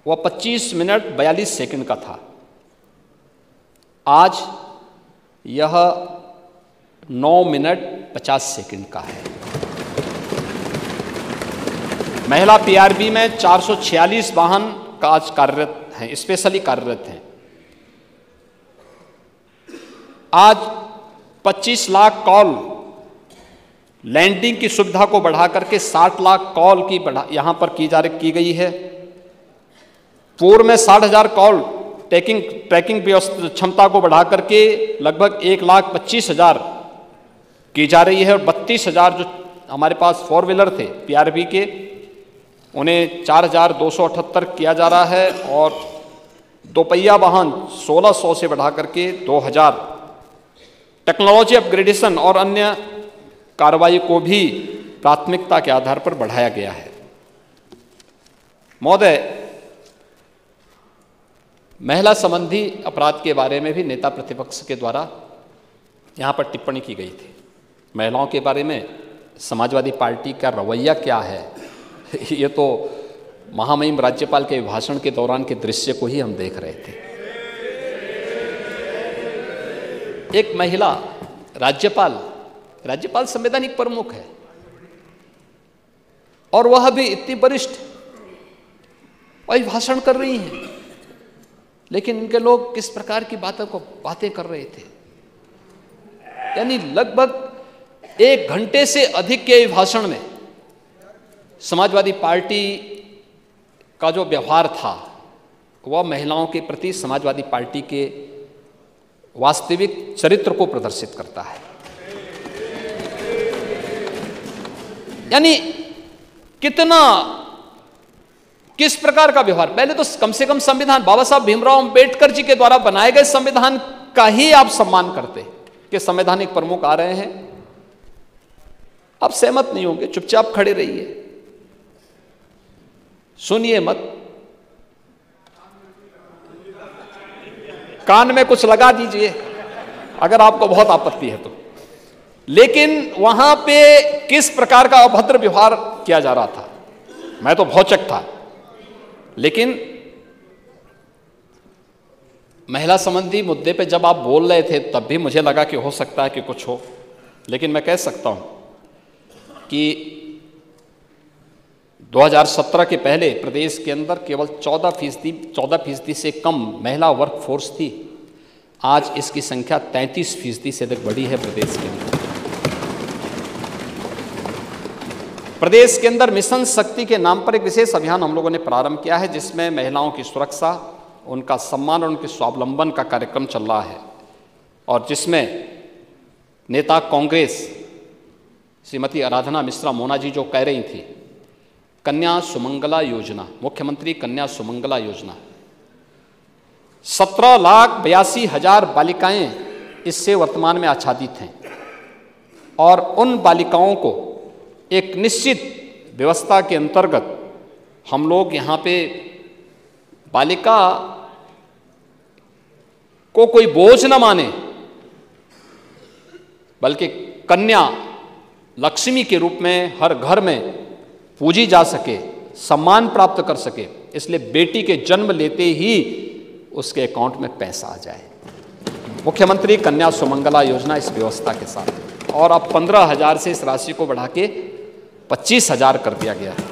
वह 25 मिनट 42 सेकंड का था। आज यह 9 मिनट 50 सेकंड का है। महिला पीआरबी में 446 वाहन का आज कार्यरत हैं, स्पेशली कार्यरत हैं। आज 25 लाख कॉल लैंडिंग की सुविधा को बढ़ा करके 60 लाख कॉल की यहां पर की गई है। पूर्व में 60,000 कॉल ट्रैकिंग क्षमता को बढ़ा करके लगभग 1,25,000 की जा रही है और 32,000 जो हमारे पास 4 व्हीलर थे पीआरबी के, उन्हें 4,278 किया जा रहा है और दोपहिया वाहन 1,600 से बढ़ा करके 2,000। टेक्नोलॉजी अपग्रेडेशन और अन्य कार्रवाई को भी प्राथमिकता के आधार पर बढ़ाया गया है। महोदय, महिला संबंधी अपराध के बारे में भी नेता प्रतिपक्ष के द्वारा यहाँ पर टिप्पणी की गई थी। महिलाओं के बारे में समाजवादी पार्टी का रवैया क्या है, ये तो महामहिम राज्यपाल के भाषण के दौरान के दृश्य को ही हम देख रहे थे। एक महिला राज्यपाल संवैधानिक प्रमुख है और वह भी इतनी वरिष्ठ वही भाषण कर रही हैं, लेकिन इनके लोग किस प्रकार की बातें कर रहे थे। यानी लगभग 1 घंटे से अधिक के भाषण में समाजवादी पार्टी का जो व्यवहार था वह महिलाओं के प्रति समाजवादी पार्टी के वास्तविक चरित्र को प्रदर्शित करता है। यानी किस प्रकार का व्यवहार। पहले तो कम से कम संविधान, बाबा साहब भीमराव अंबेडकर जी के द्वारा बनाए गए संविधान का ही आप सम्मान करते कि संवैधानिक प्रमुख आ रहे हैं। आप सहमत नहीं होंगे, चुपचाप खड़े रहिए, सुनिए मत, कान में कुछ लगा दीजिए अगर आपको बहुत आपत्ति है तो। लेकिन वहां पे किस प्रकार का अभद्र व्यवहार किया जा रहा था, मैं तो भौचक था। लेकिन महिला संबंधी मुद्दे पे जब आप बोल रहे थे तब भी मुझे लगा कि हो सकता है कि कुछ हो। लेकिन मैं कह सकता हूं कि 2017 के पहले प्रदेश के अंदर केवल 14% से कम महिला वर्क फोर्स थी। आज इसकी संख्या 33% से अधिक बढ़ी है प्रदेश के अंदर। प्रदेश के अंदर मिशन शक्ति के नाम पर एक विशेष अभियान हम लोगों ने प्रारंभ किया है, जिसमें महिलाओं की सुरक्षा, उनका सम्मान और उनके स्वावलंबन का कार्यक्रम चल रहा है और जिसमें नेता कांग्रेस श्रीमती आराधना मिश्रा मोना जी जो कह रही थी, कन्या सुमंगला योजना, मुख्यमंत्री कन्या सुमंगला योजना, 17,82,000 बालिकाएं इससे वर्तमान में आच्छादित हैं और उन बालिकाओं को एक निश्चित व्यवस्था के अंतर्गत हम लोग यहाँ पे बालिका को कोई बोझ न माने, बल्कि कन्या लक्ष्मी के रूप में हर घर में पूजी जा सके, सम्मान प्राप्त कर सके। इसलिए बेटी के जन्म लेते ही उसके अकाउंट में पैसा आ जाए। मुख्यमंत्री कन्या सुमंगला योजना इस व्यवस्था के साथ, और अब 15,000 से इस राशि को बढ़ा के 25,000 कर दिया गया है।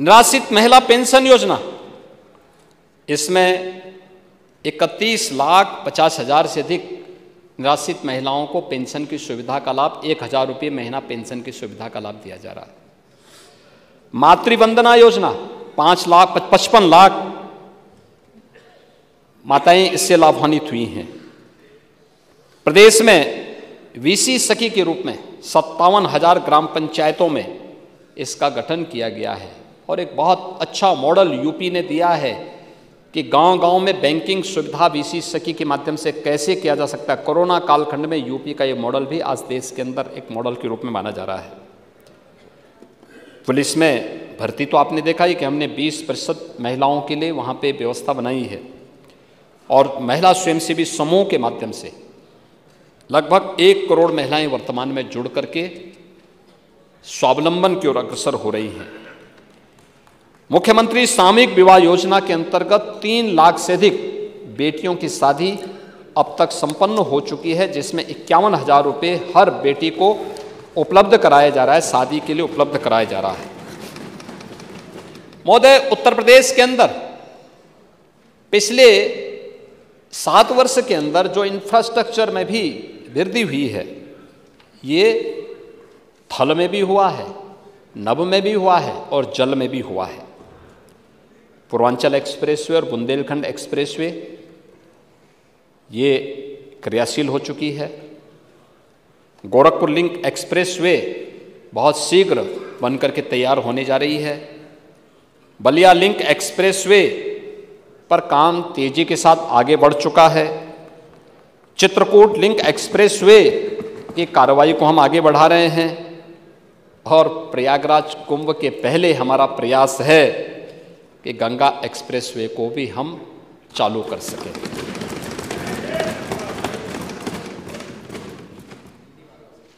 निराश्रित महिला पेंशन योजना, इसमें 31,50,000 से अधिक निराश्रित महिलाओं को पेंशन की सुविधा का लाभ, 1,000 रुपये महीना पेंशन की सुविधा का लाभ दिया जा रहा है। मातृवंदना योजना, 55 लाख माताएं इससे लाभान्वित हुई हैं। प्रदेश में वीसी सखी के रूप में 57,000 ग्राम पंचायतों में इसका गठन किया गया है और एक बहुत अच्छा मॉडल यूपी ने दिया है कि गांव-गांव में बैंकिंग सुविधा वीसी सखी के माध्यम से कैसे किया जा सकता है। कोरोना कालखंड में यूपी का ये मॉडल भी आज देश के अंदर एक मॉडल के रूप में माना जा रहा है। पुलिस में भर्ती तो आपने देखा ही कि हमने 20% महिलाओं के लिए वहाँ पे व्यवस्था बनाई है और महिला स्वयंसेवी समूह के माध्यम से लगभग 1 करोड़ महिलाएं वर्तमान में जुड़ करके स्वावलंबन की ओर अग्रसर हो रही हैं। मुख्यमंत्री सामूहिक विवाह योजना के अंतर्गत 3 लाख से अधिक बेटियों की शादी अब तक संपन्न हो चुकी है, जिसमें 51,000 रुपये हर बेटी को उपलब्ध कराया जा रहा है, शादी के लिए उपलब्ध कराया जा रहा है। महोदय, उत्तर प्रदेश के अंदर पिछले 7 वर्ष के अंदर जो इंफ्रास्ट्रक्चर में भी वृद्धि हुई है, ये थल में भी हुआ है, नभ में भी हुआ है और जल में भी हुआ है। पूर्वांचल एक्सप्रेसवे और बुंदेलखंड एक्सप्रेसवे ये क्रियाशील हो चुकी है। गोरखपुर लिंक एक्सप्रेसवे बहुत शीघ्र बनकर के तैयार होने जा रही है। बलिया लिंक एक्सप्रेसवे पर काम तेजी के साथ आगे बढ़ चुका है। चित्रकूट लिंक एक्सप्रेसवे की कार्रवाई को हम आगे बढ़ा रहे हैं और प्रयागराज कुंभ के पहले हमारा प्रयास है कि गंगा एक्सप्रेसवे को भी हम चालू कर सकें।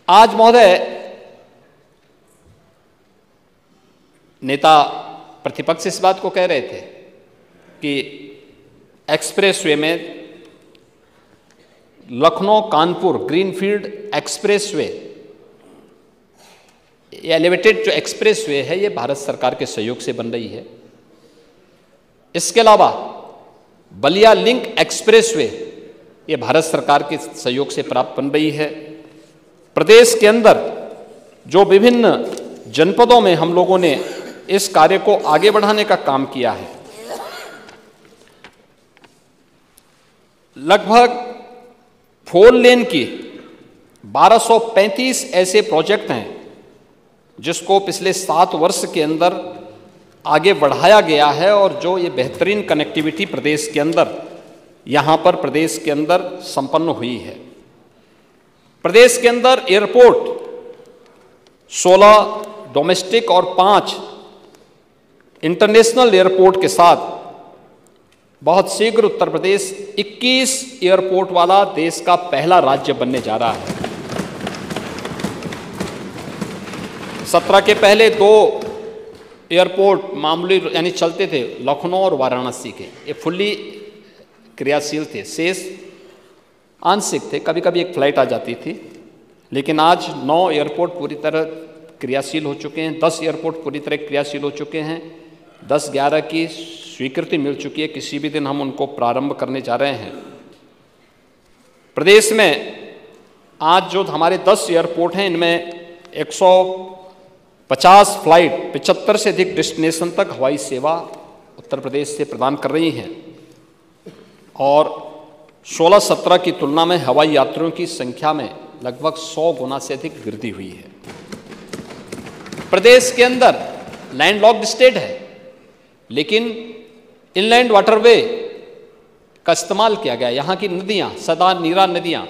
आज महोदय, नेता प्रतिपक्ष इस बात को कह रहे थे कि एक्सप्रेसवे में Lucknow Kanpur greenfield expressway, elevated जो एक्सप्रेसवे है, ये भारत सरकार के सहयोग से बन रही है। इसके अलावा बलिया लिंक एक्सप्रेसवे, ये भारत सरकार के सहयोग से प्राप्त बन रही है। प्रदेश के अंदर जो विभिन्न जनपदों में हम लोगों ने इस कार्य को आगे बढ़ाने का काम किया है, लगभग 4 लेन की 1235 ऐसे प्रोजेक्ट हैं जिसको पिछले 7 वर्ष के अंदर आगे बढ़ाया गया है और जो ये बेहतरीन कनेक्टिविटी प्रदेश के अंदर, यहाँ पर प्रदेश के अंदर संपन्न हुई है। प्रदेश के अंदर एयरपोर्ट 16 डोमेस्टिक और 5 इंटरनेशनल एयरपोर्ट के साथ बहुत शीघ्र उत्तर प्रदेश 21 एयरपोर्ट वाला देश का पहला राज्य बनने जा रहा है। 17 के पहले 2 एयरपोर्ट मामूली यानी चलते थे, लखनऊ और वाराणसी के, ये फुल्ली क्रियाशील थे, शेष आंशिक थे, कभी कभी एक फ्लाइट आ जाती थी। लेकिन आज 9 एयरपोर्ट पूरी तरह क्रियाशील हो चुके हैं, 10 एयरपोर्ट पूरी तरह क्रियाशील हो चुके हैं, 10-11 की स्वीकृति मिल चुकी है, किसी भी दिन हम उनको प्रारंभ करने जा रहे हैं। प्रदेश में आज जो हमारे 10 एयरपोर्ट हैं, इनमें 150 फ्लाइट 75 से अधिक डेस्टिनेशन तक हवाई सेवा उत्तर प्रदेश से प्रदान कर रही हैं और 16-17 की तुलना में हवाई यात्रियों की संख्या में लगभग 100 गुना से अधिक वृद्धि हुई है। प्रदेश के अंदर लैंडलॉक्ड स्टेट है, लेकिन इनलैंड वाटरवे का इस्तेमाल किया गया। यहाँ की नदियाँ, सदा नीरा नदियाँ,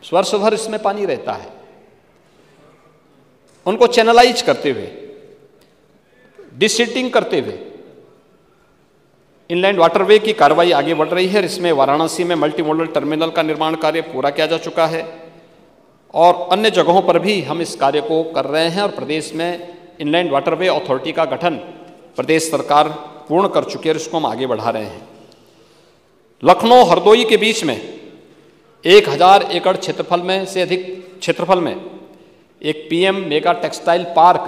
वर्ष भर इसमें पानी रहता है, उनको चैनलाइज करते हुए, डिसिल्टिंग करते हुए इनलैंड वाटरवे की कार्रवाई आगे बढ़ रही है। इसमें वाराणसी में मल्टी मॉडल टर्मिनल का निर्माण कार्य पूरा किया जा चुका है और अन्य जगहों पर भी हम इस कार्य को कर रहे हैं और प्रदेश में इनलैंड वाटरवे अथॉरिटी का गठन प्रदेश सरकार पूर्ण कर चुकी है और इसको हम आगे बढ़ा रहे हैं। लखनऊ हरदोई के बीच में 1000 एकड़ क्षेत्रफल में से अधिक क्षेत्रफल में एक पीएम मेगा टेक्सटाइल पार्क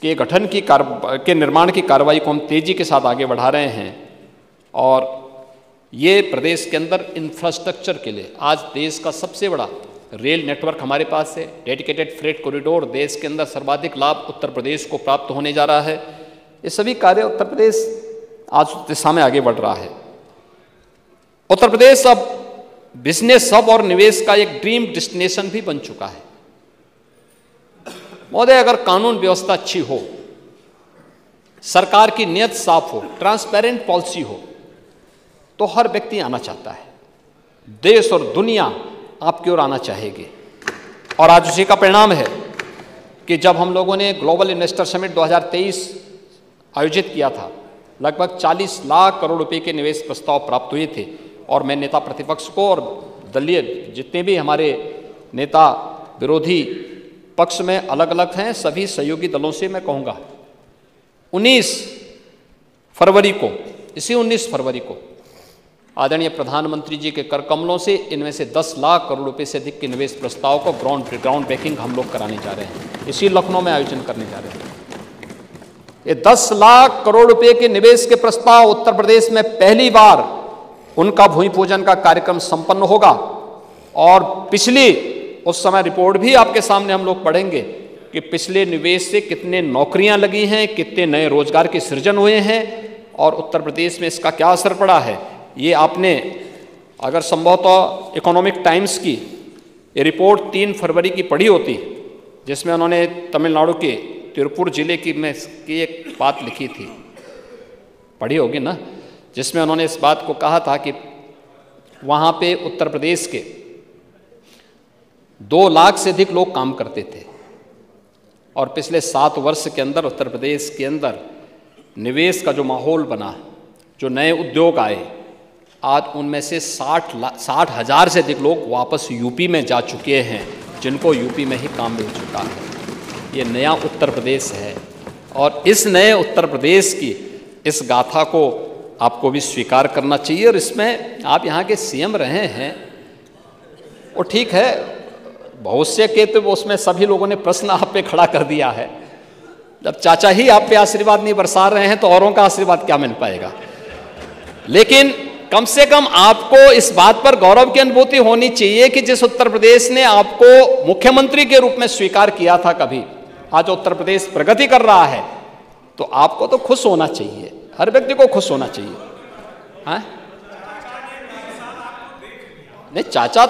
के गठन की के निर्माण की कार्रवाई को हम तेजी के साथ आगे बढ़ा रहे हैं। और ये प्रदेश के अंदर इंफ्रास्ट्रक्चर के लिए आज देश का सबसे बड़ा रेल नेटवर्क हमारे पास है। डेडिकेटेड फ्रेट कॉरिडोर देश के अंदर सर्वाधिक लाभ उत्तर प्रदेश को प्राप्त होने जा रहा है। ये सभी कार्य उत्तर प्रदेश आज उस दिशा में आगे बढ़ रहा है। उत्तर प्रदेश अब बिजनेस हब और निवेश का एक ड्रीम डेस्टिनेशन भी बन चुका है। महोदय, अगर कानून व्यवस्था अच्छी हो, सरकार की नीयत साफ हो, ट्रांसपेरेंट पॉलिसी हो, तो हर व्यक्ति आना चाहता है। देश और दुनिया आपकी ओर आना चाहेगी। और आज उसी का परिणाम है कि जब हम लोगों ने ग्लोबल इन्वेस्टर समिट 2023 आयोजित किया था, लगभग 40 लाख करोड़ रुपए के निवेश प्रस्ताव प्राप्त हुए थे। और मैं नेता प्रतिपक्ष को और दलीय जितने भी हमारे नेता विरोधी पक्ष में अलग अलग हैं, सभी सहयोगी दलों से मैं कहूँगा 19 फरवरी को, इसी 19 फरवरी को आदरणीय प्रधानमंत्री जी के कर कमलों से इनमें से 10 लाख करोड़ रुपए से अधिक के निवेश प्रस्ताव को ग्राउंड ब्रेकिंग हम लोग कराने जा रहे हैं। इसी लखनऊ में आयोजन करने जा रहे हैं। ये 10 लाख करोड़ रुपए के निवेश के प्रस्ताव उत्तर प्रदेश में पहली बार उनका भूमि पूजन का कार्यक्रम संपन्न होगा। और पिछली उस समय रिपोर्ट भी आपके सामने हम लोग पढ़ेंगे कि पिछले निवेश से कितने नौकरियां लगी हैं, कितने नए रोजगार के सृजन हुए हैं और उत्तर प्रदेश में इसका क्या असर पड़ा है। ये आपने अगर संभवतः इकोनॉमिक टाइम्स की ये रिपोर्ट 3 फरवरी की पढ़ी होती, जिसमें उन्होंने तमिलनाडु के तिरुपुर जिले की एक बात लिखी थी, पढ़ी होगी ना, जिसमें उन्होंने इस बात को कहा था कि वहाँ पे उत्तर प्रदेश के 2 लाख से अधिक लोग काम करते थे और पिछले 7 वर्ष के अंदर उत्तर प्रदेश के अंदर निवेश का जो माहौल बना, जो नए उद्योग आए, आज उनमें से 60,000 से अधिक लोग वापस यूपी में जा चुके हैं, जिनको यूपी में ही काम मिल चुका है। ये नया उत्तर प्रदेश है और इस नए उत्तर प्रदेश की इस गाथा को आपको भी स्वीकार करना चाहिए। और इसमें आप यहाँ के सीएम रहे हैं, और ठीक है, भविष्य के तो उसमें सभी लोगों ने प्रश्न आप पे खड़ा कर दिया है। जब चाचा ही आप पे आशीर्वाद नहीं बरसा रहे हैं तो औरों का आशीर्वाद क्या मिल पाएगा। लेकिन कम से कम आपको इस बात पर गौरव की अनुभूति होनी चाहिए कि जिस उत्तर प्रदेश ने आपको मुख्यमंत्री के रूप में स्वीकार किया था कभी, आज उत्तर प्रदेश प्रगति कर रहा है, तो आपको तो खुश होना चाहिए, हर व्यक्ति को खुश होना चाहिए। हाँ नहीं, चाचा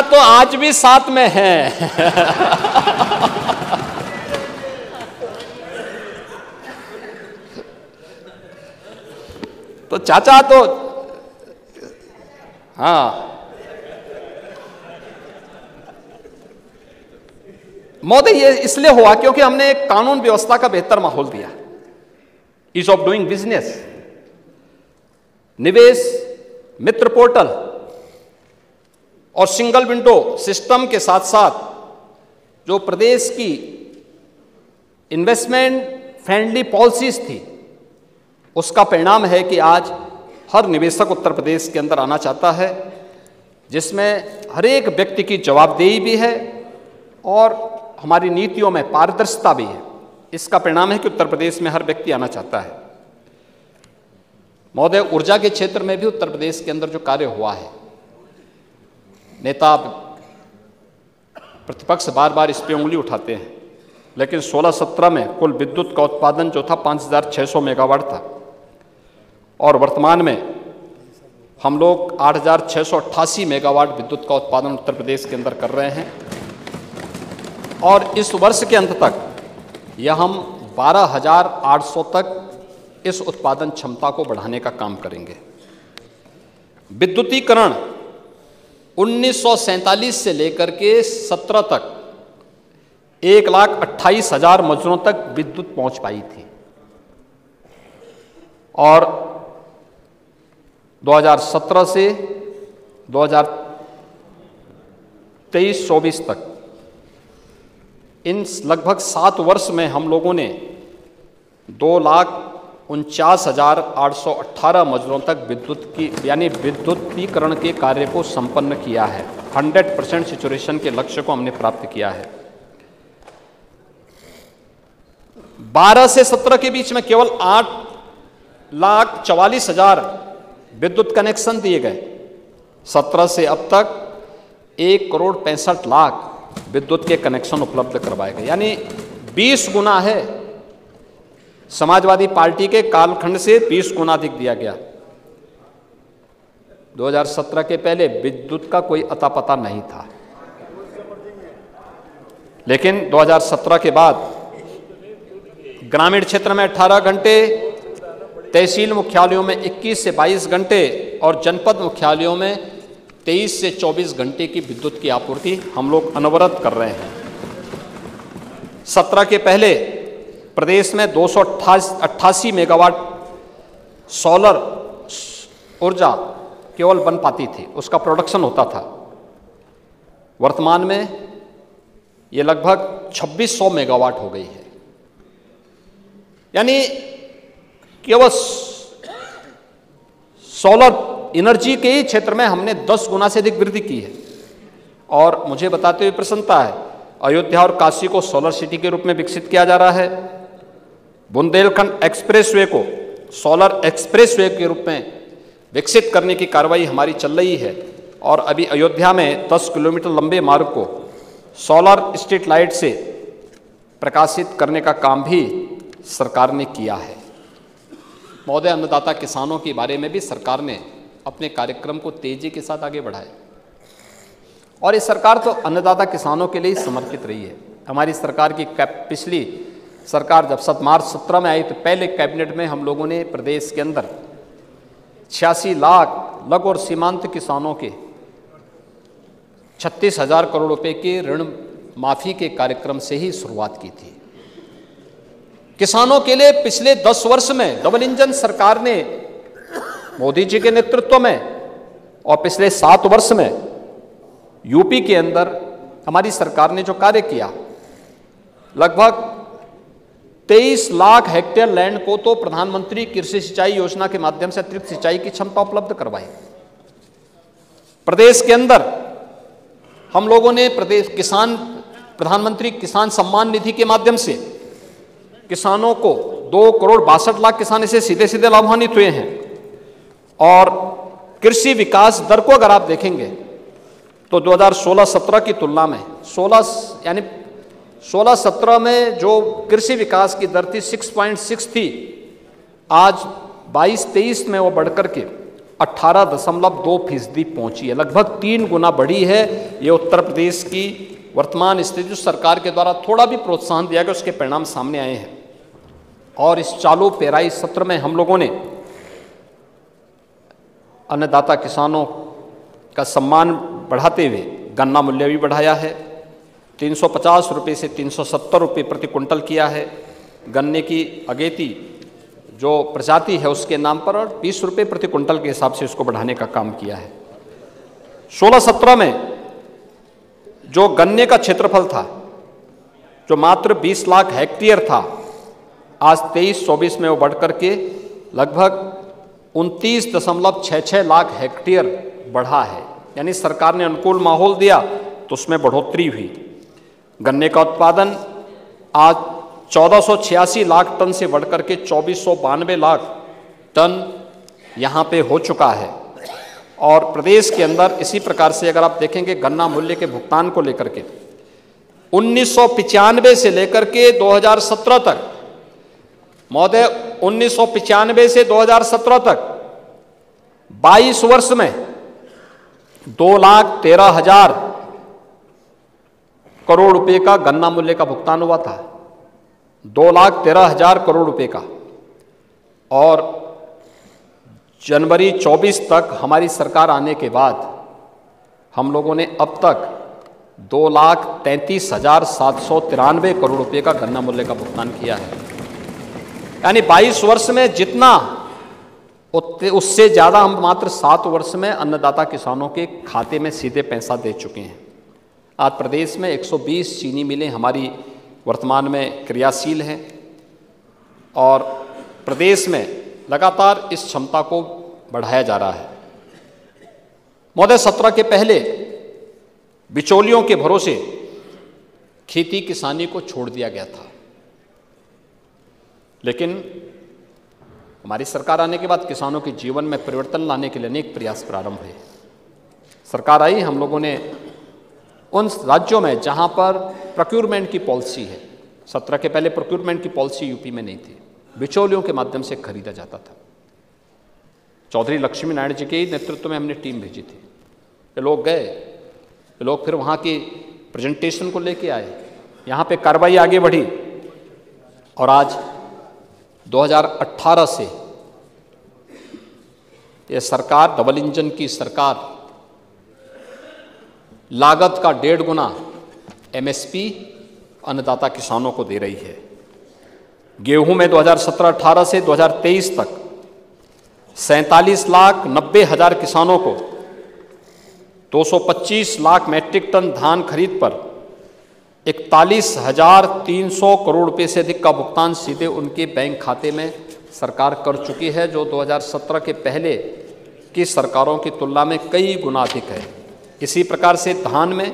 तो आज भी साथ में हैं। तो चाचा तो हाँ, महोदय ये इसलिए हुआ क्योंकि हमने एक कानून व्यवस्था का बेहतर माहौल दिया। ईज ऑफ डूइंग बिजनेस, निवेश मित्र पोर्टल और सिंगल विंडो सिस्टम के साथ साथ जो प्रदेश की इन्वेस्टमेंट फ्रेंडली पॉलिसीज थी, उसका परिणाम है कि आज हर निवेशक उत्तर प्रदेश के अंदर आना चाहता है, जिसमें हर एक व्यक्ति की जवाबदेही भी है और हमारी नीतियों में पारदर्शिता भी है। इसका परिणाम है कि उत्तर प्रदेश में हर व्यक्ति आना चाहता है। महोदय, ऊर्जा के क्षेत्र में भी उत्तर प्रदेश के अंदर जो कार्य हुआ है, नेता प्रतिपक्ष बार बार इस पे उंगली उठाते हैं, लेकिन 16-17 में कुल विद्युत का उत्पादन जो था 5,600 मेगावाट था और वर्तमान में हम लोग 8,688 मेगावाट विद्युत का उत्पादन उत्तर प्रदेश के अंदर कर रहे हैं। और इस वर्ष के अंत तक यह हम 12,800 तक इस उत्पादन क्षमता को बढ़ाने का काम करेंगे। विद्युतीकरण 1947 से लेकर के 17 तक 1,28,000 मजदूरों तक विद्युत पहुंच पाई थी और 2017 से 2023-24 तक इन लगभग 7 वर्ष में हम लोगों ने 2,49,818 मजदूरों तक विद्युत की यानी विद्युतीकरण के कार्य को संपन्न किया है। 100% सैचुरेशन के लक्ष्य को हमने प्राप्त किया है। 12 से 17 के बीच में केवल 8,44,000 विद्युत कनेक्शन दिए गए। 17 से अब तक 1,65,00,000 विद्युत के कनेक्शन उपलब्ध करवाए गए, यानी 20 गुना है। समाजवादी पार्टी के कालखंड से 20 गुना अधिक दिया गया। 2017 के पहले विद्युत का कोई अता पता नहीं था, लेकिन 2017 के बाद ग्रामीण क्षेत्र में 18 घंटे, तहसील मुख्यालयों में 21 से 22 घंटे और जनपद मुख्यालयों में 23 से 24 घंटे की विद्युत की आपूर्ति हम लोग अनवरत कर रहे हैं। 17 के पहले प्रदेश में 288 मेगावाट सोलर ऊर्जा केवल बन पाती थी, उसका प्रोडक्शन होता था। वर्तमान में ये लगभग 2600 मेगावाट हो गई है, यानी केवल सोलर एनर्जी के ही क्षेत्र में हमने 10 गुना से अधिक वृद्धि की है। और मुझे बताते हुए प्रसन्नता है, अयोध्या और काशी को सोलर सिटी के रूप में विकसित किया जा रहा है। बुंदेलखंड एक्सप्रेसवे को सोलर एक्सप्रेसवे के रूप में विकसित करने की कार्रवाई हमारी चल रही है। और अभी अयोध्या में 10 किलोमीटर लंबे मार्ग को सोलर स्ट्रीट लाइट से प्रकाशित करने का काम भी सरकार ने किया है। महोदय, अन्नदाता किसानों के बारे में भी सरकार ने अपने कार्यक्रम को तेजी के साथ आगे बढ़ाया, और ये सरकार तो अन्नदाता किसानों के लिए ही समर्पित रही है। हमारी सरकार की पिछली सरकार जब मार्च 17 में आई तो पहले कैबिनेट में हम लोगों ने प्रदेश के अंदर 86 लाख लघु और सीमांत किसानों के 36,000 करोड़ रुपए के ऋण माफी के कार्यक्रम से ही शुरुआत की थी। किसानों के लिए पिछले 10 वर्ष में डबल इंजन सरकार ने मोदी जी के नेतृत्व में और पिछले 7 वर्ष में यूपी के अंदर हमारी सरकार ने जो कार्य किया, लगभग 23 लाख हेक्टेयर लैंड को तो प्रधानमंत्री कृषि सिंचाई योजना के माध्यम से अतिरिक्त सिंचाई की क्षमता उपलब्ध करवाई। प्रदेश के अंदर हम लोगों ने प्रधानमंत्री किसान सम्मान निधि के माध्यम से किसानों को 2,62,00,000 किसान इससे सीधे सीधे लाभान्वित हुए हैं। और कृषि विकास दर को अगर आप देखेंगे तो 2016-17 की तुलना में 16-17 में जो कृषि विकास की दर थी 6.6 थी, आज 22-23 में वो बढ़कर के 18.2% पहुंची है, लगभग 3 गुना बढ़ी है। ये उत्तर प्रदेश की वर्तमान स्थिति जो सरकार के द्वारा थोड़ा भी प्रोत्साहन दिया गया उसके परिणाम सामने आए हैं। और इस चालू पेराई सत्र में हम लोगों ने अन्नदाता किसानों का सम्मान बढ़ाते हुए गन्ना मूल्य भी बढ़ाया है, 350 रुपये से 370 रुपये प्रति कुंटल किया है। गन्ने की अगेती जो प्रजाति है उसके नाम पर और 20 रुपये प्रति कुंटल के हिसाब से उसको बढ़ाने का काम किया है। 16-17 में जो गन्ने का क्षेत्रफल था जो मात्र 20 लाख हेक्टेयर था, आज 23-24 में वो बढ़कर के लगभग 29.66 लाख हेक्टेयर बढ़ा है, यानी सरकार ने अनुकूल माहौल दिया तो उसमें बढ़ोतरी हुई। गन्ने का उत्पादन आज 1486 लाख टन से बढ़कर के 2492 लाख टन यहाँ पे हो चुका है। और प्रदेश के अंदर इसी प्रकार से अगर आप देखेंगे गन्ना मूल्य के भुगतान को लेकर के 1995 से लेकर के 2017 तक, महोदय 1995 से 2017 तक 22 वर्ष में 2,13,000 करोड़ रुपए का गन्ना मूल्य का भुगतान हुआ था, 2,13,000 करोड़ रुपए का। और जनवरी 24 तक हमारी सरकार आने के बाद हम लोगों ने अब तक 2,33,793 करोड़ रुपए का गन्ना मूल्य का भुगतान किया है, यानी 22 वर्ष में जितना उससे ज़्यादा हम मात्र 7 वर्ष में अन्नदाता किसानों के खाते में सीधे पैसा दे चुके हैं। आज प्रदेश में 120 चीनी मिलें हमारी वर्तमान में क्रियाशील हैं और प्रदेश में लगातार इस क्षमता को बढ़ाया जा रहा है। महोदय 17 के पहले बिचौलियों के भरोसे खेती किसानी को छोड़ दिया गया था। लेकिन हमारी सरकार आने के बाद किसानों के जीवन में परिवर्तन लाने के लिए अनेक प्रयास प्रारंभ हुए। सरकार आई, हम लोगों ने उन राज्यों में जहां पर प्रोक्योरमेंट की पॉलिसी है, 17 के पहले प्रोक्योरमेंट की पॉलिसी यूपी में नहीं थी, बिचौलियों के माध्यम से खरीदा जाता था। चौधरी लक्ष्मी नारायण जी के नेतृत्व में हमने टीम भेजी थी। ये लोग गए, ये लोग फिर वहाँ की प्रेजेंटेशन को लेके आए, यहाँ पे कार्रवाई आगे बढ़ी और आज 2018 से ये सरकार, डबल इंजन की सरकार, लागत का 1.5 गुना एमएसपी अन्नदाता किसानों को दे रही है। गेहूं में 2017-18 से 2023 तक 47,90,000 किसानों को 225 लाख मैट्रिक टन धान खरीद पर 41,300 करोड़ रुपए से अधिक का भुगतान सीधे उनके बैंक खाते में सरकार कर चुकी है, जो 2017 के पहले की सरकारों की तुलना में कई गुना अधिक है। इसी प्रकार से धान में